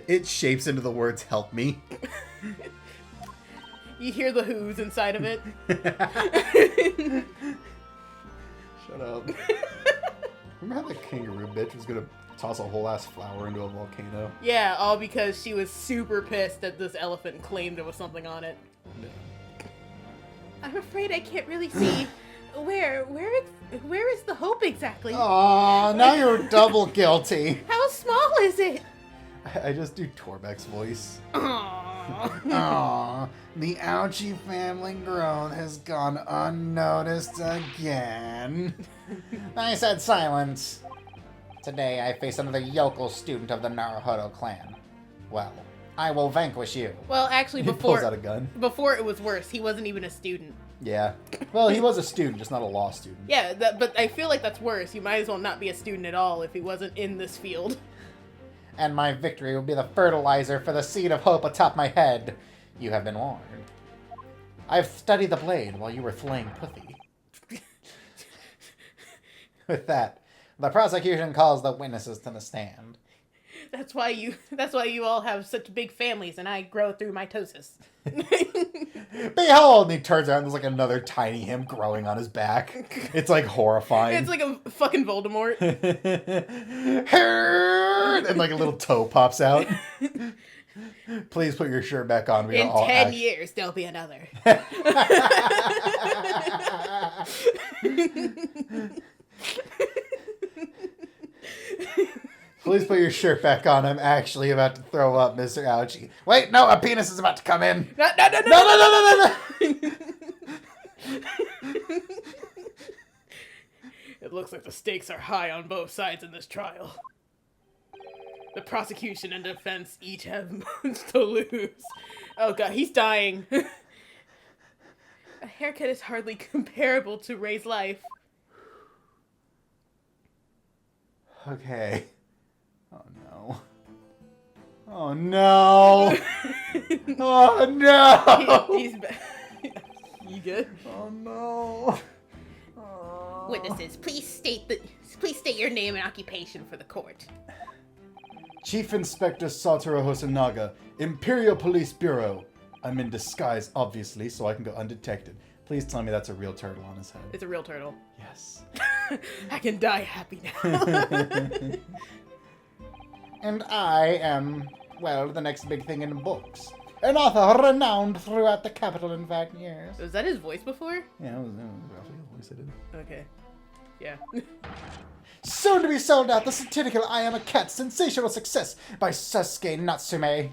[SPEAKER 4] It shapes into the words "help me."
[SPEAKER 1] You hear the whoos inside of it.
[SPEAKER 2] Shut up. Remember how the kangaroo bitch was gonna toss a whole ass flower into a volcano?
[SPEAKER 1] Yeah, all because she was super pissed that this elephant claimed there was something on it. I'm afraid I can't really see where is the hope exactly?
[SPEAKER 5] Aw, now you're double guilty.
[SPEAKER 1] How small is it?
[SPEAKER 2] I just do Torbeck's voice.
[SPEAKER 1] Aww.
[SPEAKER 5] Aw, the Ouchie family growth has gone unnoticed again. I said silence. Today I face another yokel student of the Naruhodo clan. Well, I will vanquish you.
[SPEAKER 1] Well, actually,
[SPEAKER 2] He pulls out a
[SPEAKER 1] before
[SPEAKER 2] gun.
[SPEAKER 1] it was worse. He wasn't even a student.
[SPEAKER 2] Yeah. Well, he was a student, just not a law student.
[SPEAKER 1] Yeah, but I feel like that's worse. You might as well not be a student at all if he wasn't in this field.
[SPEAKER 5] And my victory will be the fertilizer for the seed of hope atop my head. You have been warned. I've studied the blade while you were flaying Pussy. With that, the prosecution calls the witnesses to the stand.
[SPEAKER 1] That's why you all have such big families, and I grow through mitosis.
[SPEAKER 2] Behold! And he turns around, there's like another tiny him growing on his back. It's like horrifying.
[SPEAKER 1] It's like a fucking Voldemort.
[SPEAKER 2] And like a little toe pops out. Please put your shirt back on.
[SPEAKER 1] In 10 years, there'll be another.
[SPEAKER 2] Please put your shirt back on. I'm actually about to throw up, Mr. Ouchie. Wait, no, a penis is about to come in.
[SPEAKER 1] No.
[SPEAKER 2] No.
[SPEAKER 1] It looks like the stakes are high on both sides in this trial. The prosecution and defense each have much to lose. Oh god, he's dying. A haircut is hardly comparable to Ray's life.
[SPEAKER 2] Okay. Oh no. Oh no. Oh no.
[SPEAKER 1] He's You good?
[SPEAKER 2] Oh no.
[SPEAKER 1] Witnesses, please state your name and occupation for the court.
[SPEAKER 2] Chief Inspector Satoru Hosonaga, Imperial Police Bureau. I'm in disguise, obviously, so I can go undetected. Please tell me that's a real turtle on his head.
[SPEAKER 1] It's a real turtle.
[SPEAKER 2] Yes.
[SPEAKER 1] I can die happy now.
[SPEAKER 5] And I am, well, the next big thing in books. An author renowned throughout the capital, in fact, yes.
[SPEAKER 1] Was that his voice before?
[SPEAKER 2] Yeah, that was roughly the voice I did.
[SPEAKER 1] Okay. Yeah.
[SPEAKER 5] Soon to be sold out, the satirical I Am a Cat Sensational Success by Sasuke Natsume.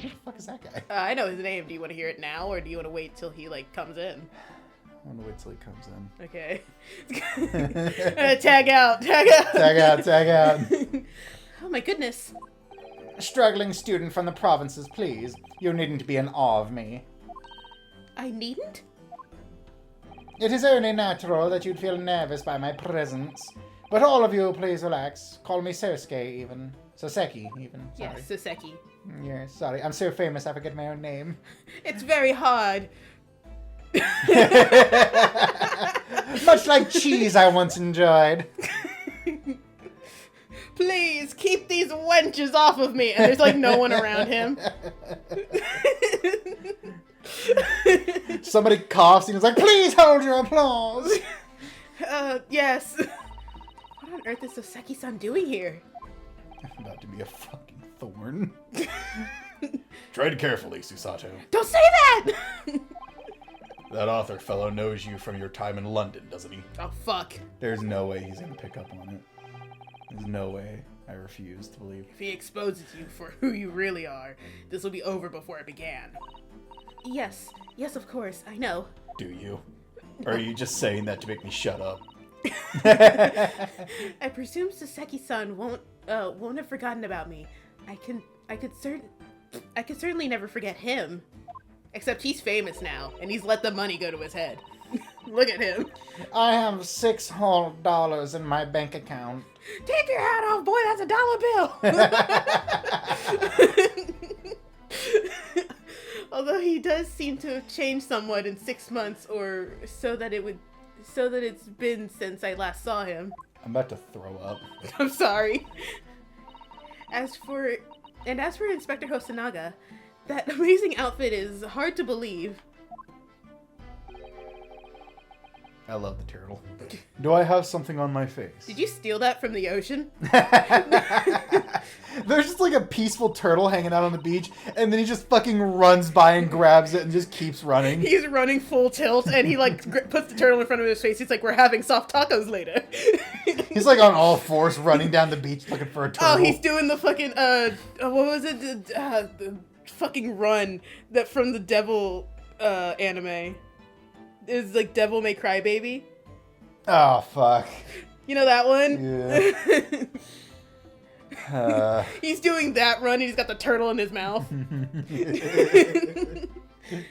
[SPEAKER 5] Who the fuck is that guy?
[SPEAKER 1] I know his name. Do you want to hear it now, or do you want to wait till he, comes in?
[SPEAKER 2] I want to wait till he comes in.
[SPEAKER 1] Okay. Tag out.
[SPEAKER 2] Tag out.
[SPEAKER 1] Oh my goodness.
[SPEAKER 5] A struggling student from the provinces, please. You needn't be in awe of me.
[SPEAKER 1] I needn't?
[SPEAKER 5] It is only natural that you'd feel nervous by my presence. But all of you, please relax. Call me Sasuke, even. Soseki, even. Sorry.
[SPEAKER 1] Yes, Soseki.
[SPEAKER 5] Yes, sorry. I'm so famous I forget my own name.
[SPEAKER 1] It's very hard.
[SPEAKER 5] Much like cheese I once enjoyed.
[SPEAKER 1] Please, keep these wenches off of me. And there's, no one around him.
[SPEAKER 5] Somebody coughs and he's like, please hold your applause.
[SPEAKER 1] Yes. What on earth is Soseki-san doing here?
[SPEAKER 2] I'm about to be a fucking thorn. Tread carefully, Susato.
[SPEAKER 1] Don't say that!
[SPEAKER 2] That author fellow knows you from your time in London, doesn't he?
[SPEAKER 1] Oh, fuck.
[SPEAKER 2] There's no way he's gonna pick up on it. There's no way. I refuse to believe.
[SPEAKER 1] If he exposes you for who you really are, this will be over before it began. Yes, of course, I know.
[SPEAKER 2] Do you? Or are you just saying that to make me shut up?
[SPEAKER 1] I presume Soseki-san won't have forgotten about me. I could certainly never forget him. Except he's famous now, and he's let the money go to his head. Look at him.
[SPEAKER 5] I have $6 whole in my bank account.
[SPEAKER 1] Take your hat off, boy, that's $1 bill! Although he does seem to have changed somewhat in 6 months, or so that it's been since I last saw him.
[SPEAKER 2] I'm about to throw up.
[SPEAKER 1] I'm sorry. As for Inspector Hosonaga, That amazing outfit is hard to believe.
[SPEAKER 4] I love the turtle.
[SPEAKER 2] Do I have something on my face?
[SPEAKER 1] Did you steal that from the ocean?
[SPEAKER 4] There's just like a peaceful turtle hanging out on the beach, and then he just fucking runs by and grabs it and just keeps running.
[SPEAKER 1] He's running full tilt, and he like puts the turtle in front of his face. He's like, "We're having soft tacos later."
[SPEAKER 4] He's like on all fours running down the beach looking for a turtle.
[SPEAKER 1] Oh, he's doing the fucking what was it? The fucking run that from the Devil anime. It was like Devil May Cry Baby.
[SPEAKER 4] Oh, fuck.
[SPEAKER 1] You know that one?
[SPEAKER 4] Yeah.
[SPEAKER 1] He's doing that run. He's got the turtle in his mouth.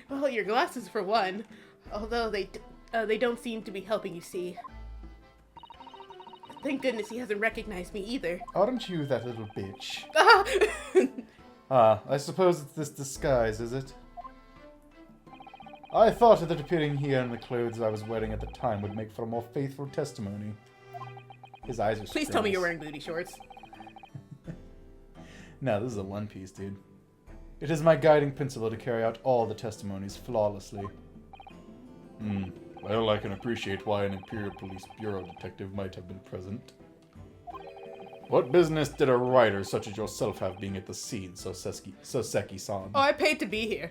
[SPEAKER 1] Well, your glasses for one. Although they don't seem to be helping you see. Thank goodness he hasn't recognized me either.
[SPEAKER 2] Aren't you that little bitch?
[SPEAKER 1] Ah!
[SPEAKER 2] I suppose it's this disguise, is it? I thought that appearing here in the clothes I was wearing at the time would make for a more faithful testimony. His eyes are
[SPEAKER 1] Please tell me
[SPEAKER 2] screwless.
[SPEAKER 1] you're wearing booty shorts.
[SPEAKER 2] No, this is a one piece, dude. It is my guiding principle to carry out all the testimonies flawlessly. Well, I can appreciate why an Imperial Police Bureau detective might have been present. What business did a writer such as yourself have being at the scene, Soseki-san?
[SPEAKER 1] Oh, I paid to be here.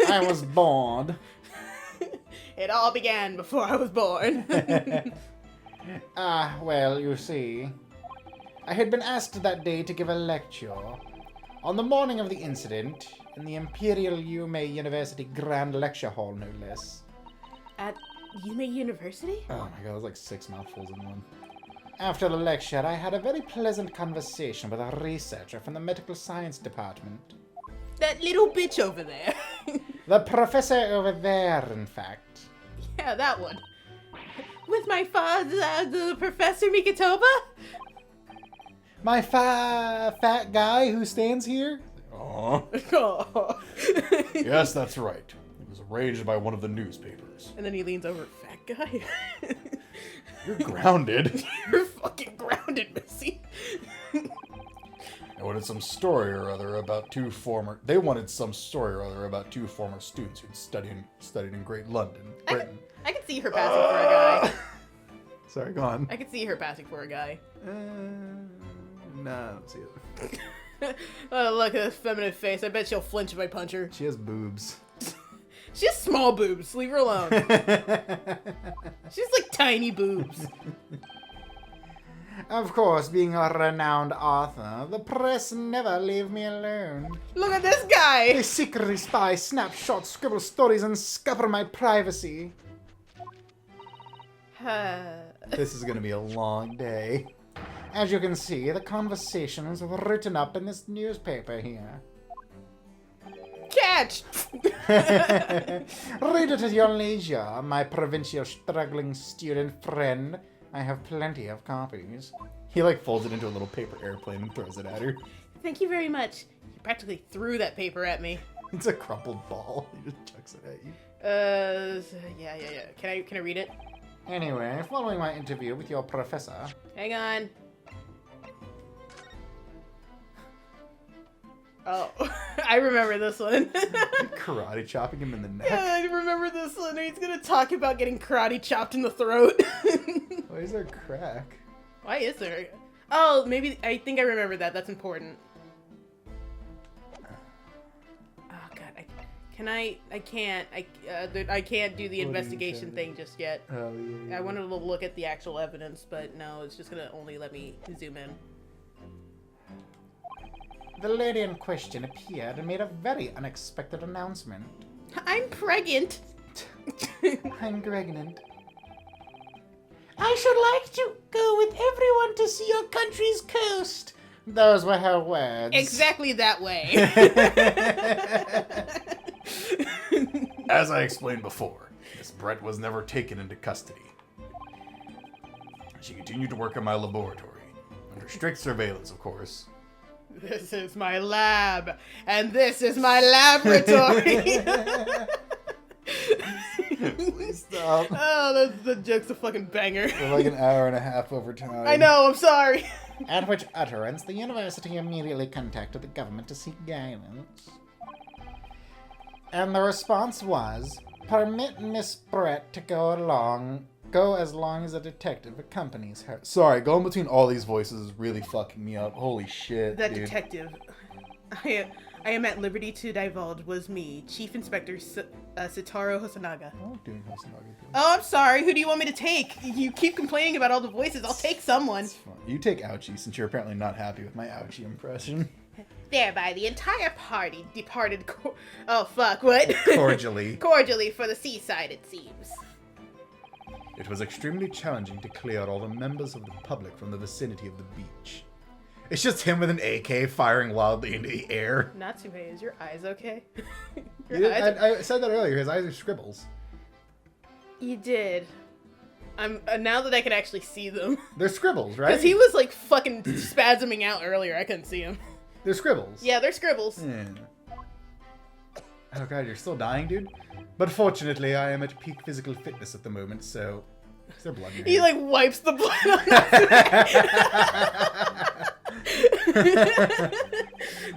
[SPEAKER 4] I was bored.
[SPEAKER 1] It all began before I was born.
[SPEAKER 4] Well, you see, I had been asked that day to give a lecture on the morning of the incident in the Imperial Yume University Grand Lecture Hall, no less.
[SPEAKER 1] At Yume University?
[SPEAKER 4] Oh my god, there's like 6 mouthfuls in one. After the lecture, I had a very pleasant conversation with a researcher from the medical science department.
[SPEAKER 1] That little bitch over there.
[SPEAKER 4] The professor over there, in fact.
[SPEAKER 1] Yeah, that one. With my father, the Professor Mikitoba?
[SPEAKER 4] My fat guy who stands here?
[SPEAKER 2] Aw.
[SPEAKER 1] Oh.
[SPEAKER 2] Yes, that's right. It was arranged by one of the newspapers.
[SPEAKER 1] And then he leans over, fat guy.
[SPEAKER 2] You're grounded.
[SPEAKER 1] You're fucking grounded, Missy.
[SPEAKER 2] They wanted some story or other about two former students who'd studied in Great London, Britain.
[SPEAKER 1] I could see her passing for a guy.
[SPEAKER 2] Sorry, go on.
[SPEAKER 1] I could see her passing for a guy.
[SPEAKER 4] No, I don't see it.
[SPEAKER 1] Oh, look at this feminine face. I bet she'll flinch if I punch her.
[SPEAKER 4] She has boobs.
[SPEAKER 1] She has small boobs. Leave her alone. She's like tiny boobs.
[SPEAKER 4] Of course, being a renowned author, the press never leave me alone.
[SPEAKER 1] Look at this guy.
[SPEAKER 4] They secretly spy, snapshots, scribble stories, and scupper my privacy. This is gonna be a long day. As you can see, the conversations were written up in this newspaper here.
[SPEAKER 1] Catch.
[SPEAKER 4] Read it at your leisure, my provincial struggling student friend. I have plenty of copies.
[SPEAKER 2] He like folds it into a little paper airplane and throws it at her.
[SPEAKER 1] Thank you very much. You practically threw that paper at me.
[SPEAKER 2] It's a crumpled ball. He just chucks it at you.
[SPEAKER 1] Yeah. Can I read it?
[SPEAKER 4] Anyway, following my interview with your professor,
[SPEAKER 1] Hang on. Oh, I remember this one.
[SPEAKER 2] Karate chopping him in the neck.
[SPEAKER 1] Yeah, I remember this one. He's gonna talk about getting karate chopped in the throat.
[SPEAKER 2] Why is there a crack?
[SPEAKER 1] Why is there? Oh, maybe I think I remember that. That's important. Oh God, I can't do the investigation thing just yet.
[SPEAKER 2] Oh yeah.
[SPEAKER 1] I wanted to look at the actual evidence, but no, it's just gonna only let me zoom in.
[SPEAKER 4] the lady in question appeared and made a very unexpected announcement.
[SPEAKER 1] I'm pregnant.
[SPEAKER 4] I'm pregnant. I should like to go with everyone to see your country's coast. Those were her words.
[SPEAKER 1] Exactly that way.
[SPEAKER 2] As I explained before, Miss Brett was never taken into custody. She continued to work in my laboratory, under strict surveillance, of course.
[SPEAKER 1] This is my lab, and this is my laboratory.
[SPEAKER 2] Please stop.
[SPEAKER 1] Oh, the joke's a fucking banger.
[SPEAKER 2] We're like an hour and a half over time.
[SPEAKER 1] I know, I'm sorry.
[SPEAKER 4] At which utterance, the university immediately contacted the government to seek guidance.
[SPEAKER 5] And the response was, permit Miss Brett to go as long as a detective accompanies her.
[SPEAKER 2] Sorry, going between all these voices is really fucking me up. Holy shit,
[SPEAKER 1] That
[SPEAKER 2] dude.
[SPEAKER 1] detective I am at liberty to divulge was me, Chief Inspector Sitaro Hosonaga.
[SPEAKER 2] Oh, doing Hosonaga.
[SPEAKER 1] Oh, I'm sorry. Who do you want me to take? You keep complaining about all the voices. I'll take someone.
[SPEAKER 2] It's fine. You take Ouchie, since you're apparently not happy with my Ouchie impression.
[SPEAKER 1] Thereby, the entire party departed. Oh fuck! What?
[SPEAKER 4] Cordially.
[SPEAKER 1] Cordially for the seaside, it seems.
[SPEAKER 4] It was extremely challenging to clear all the members of the public from the vicinity of the beach. It's just him with an AK firing wildly into the air.
[SPEAKER 1] Natsume, is your eyes okay?
[SPEAKER 4] I said that earlier. His eyes are scribbles.
[SPEAKER 1] You did. I'm now that I can actually see them.
[SPEAKER 4] They're scribbles, right?
[SPEAKER 1] Because he was like fucking spasming out earlier. I couldn't see him.
[SPEAKER 4] They're scribbles.
[SPEAKER 1] Yeah, they're scribbles.
[SPEAKER 4] Yeah. Oh god, you're still dying, dude? But fortunately, I am at peak physical fitness at the moment, so... Is there blood in your
[SPEAKER 1] He
[SPEAKER 4] hand?
[SPEAKER 1] like wipes the blood on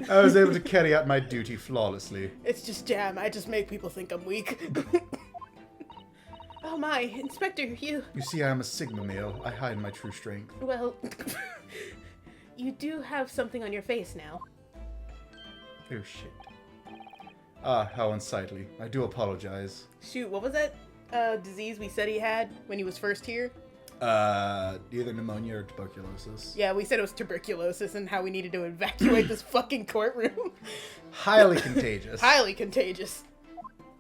[SPEAKER 4] I was able to carry out my duty flawlessly.
[SPEAKER 1] It's just jam. I just make people think I'm weak. Oh my, Inspector, you...
[SPEAKER 4] You see, I am a Sigma male. I hide my true strength.
[SPEAKER 1] Well... you do have something on your face now.
[SPEAKER 4] Oh shit. Ah, how unsightly. I do apologize.
[SPEAKER 1] Shoot, what was that disease we said he had when he was first here?
[SPEAKER 4] Either pneumonia or tuberculosis.
[SPEAKER 1] Yeah, we said it was tuberculosis and how we needed to evacuate this fucking courtroom.
[SPEAKER 4] Highly contagious.
[SPEAKER 1] Highly contagious.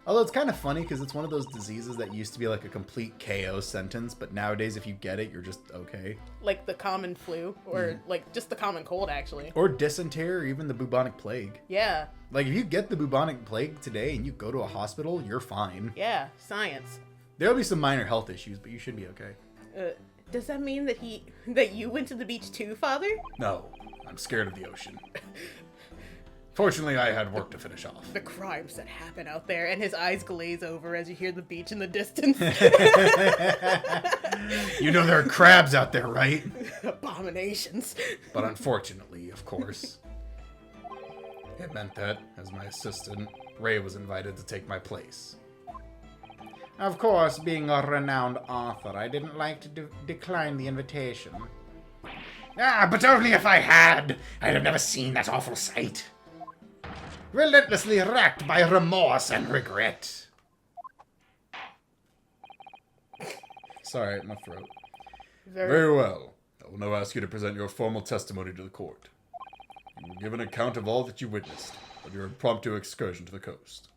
[SPEAKER 4] Although it's kind of funny because it's one of those diseases that used to be like a complete KO sentence, but nowadays if you get it, you're just okay.
[SPEAKER 1] Like the common flu, or like just the common cold, actually.
[SPEAKER 4] Or dysentery, or even the bubonic plague.
[SPEAKER 1] Yeah,
[SPEAKER 4] Like if you get the bubonic plague today and you go to a hospital, you're fine.
[SPEAKER 1] yeah, science.
[SPEAKER 4] There'll be some minor health issues, but you should be okay.
[SPEAKER 1] Does that mean that you went to the beach too, Father?
[SPEAKER 4] No, I'm scared of the ocean. Fortunately, I had work to finish off.
[SPEAKER 1] The crimes that happen out there, and his eyes glaze over as you hear the beach in the distance.
[SPEAKER 4] You know there are crabs out there, right?
[SPEAKER 1] Abominations.
[SPEAKER 4] But unfortunately, of course, it meant that, as my assistant, Ray was invited to take my place.
[SPEAKER 5] Of course, being a renowned author, I didn't like to decline the invitation.
[SPEAKER 4] Ah, but only if I had! I'd have never seen that awful sight. Relentlessly racked by remorse and regret. Sorry, my throat. Very well. I will now ask you to present your formal testimony to the court. You will give an account of all that you witnessed, of your impromptu excursion to the coast.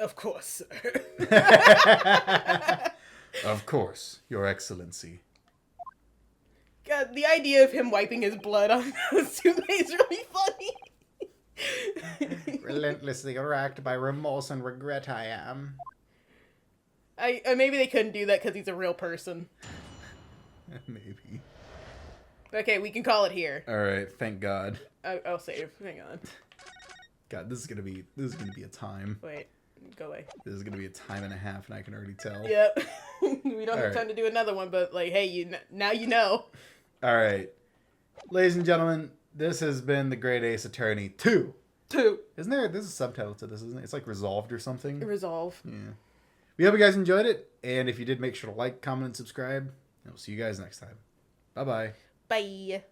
[SPEAKER 1] Of course, sir.
[SPEAKER 4] Of course, Your Excellency.
[SPEAKER 1] God, the idea of him wiping his blood on Natsume is really funny.
[SPEAKER 5] Relentlessly racked by remorse and regret I am.
[SPEAKER 1] Maybe they couldn't do that because he's a real person.
[SPEAKER 4] Maybe.
[SPEAKER 1] Okay, we can call it here.
[SPEAKER 4] Alright, thank God.
[SPEAKER 1] I'll save. Hang on.
[SPEAKER 4] God, this is gonna be a time.
[SPEAKER 1] Wait, go away.
[SPEAKER 4] This is gonna be a time and a half, and I can already tell.
[SPEAKER 1] Yep. We don't have
[SPEAKER 4] Alright.
[SPEAKER 1] time to do another one, but like, hey, now you know.
[SPEAKER 4] Alright. Ladies and gentlemen, this has been The Great Ace Attorney 2.
[SPEAKER 1] 2.
[SPEAKER 4] Isn't there, there's a subtitle to this, isn't it? It's like Resolved or something.
[SPEAKER 1] Resolve.
[SPEAKER 4] Yeah. We hope you guys enjoyed it, and if you did, make sure to like, comment, and subscribe. And we'll see you guys next time. Bye-bye.
[SPEAKER 1] Bye.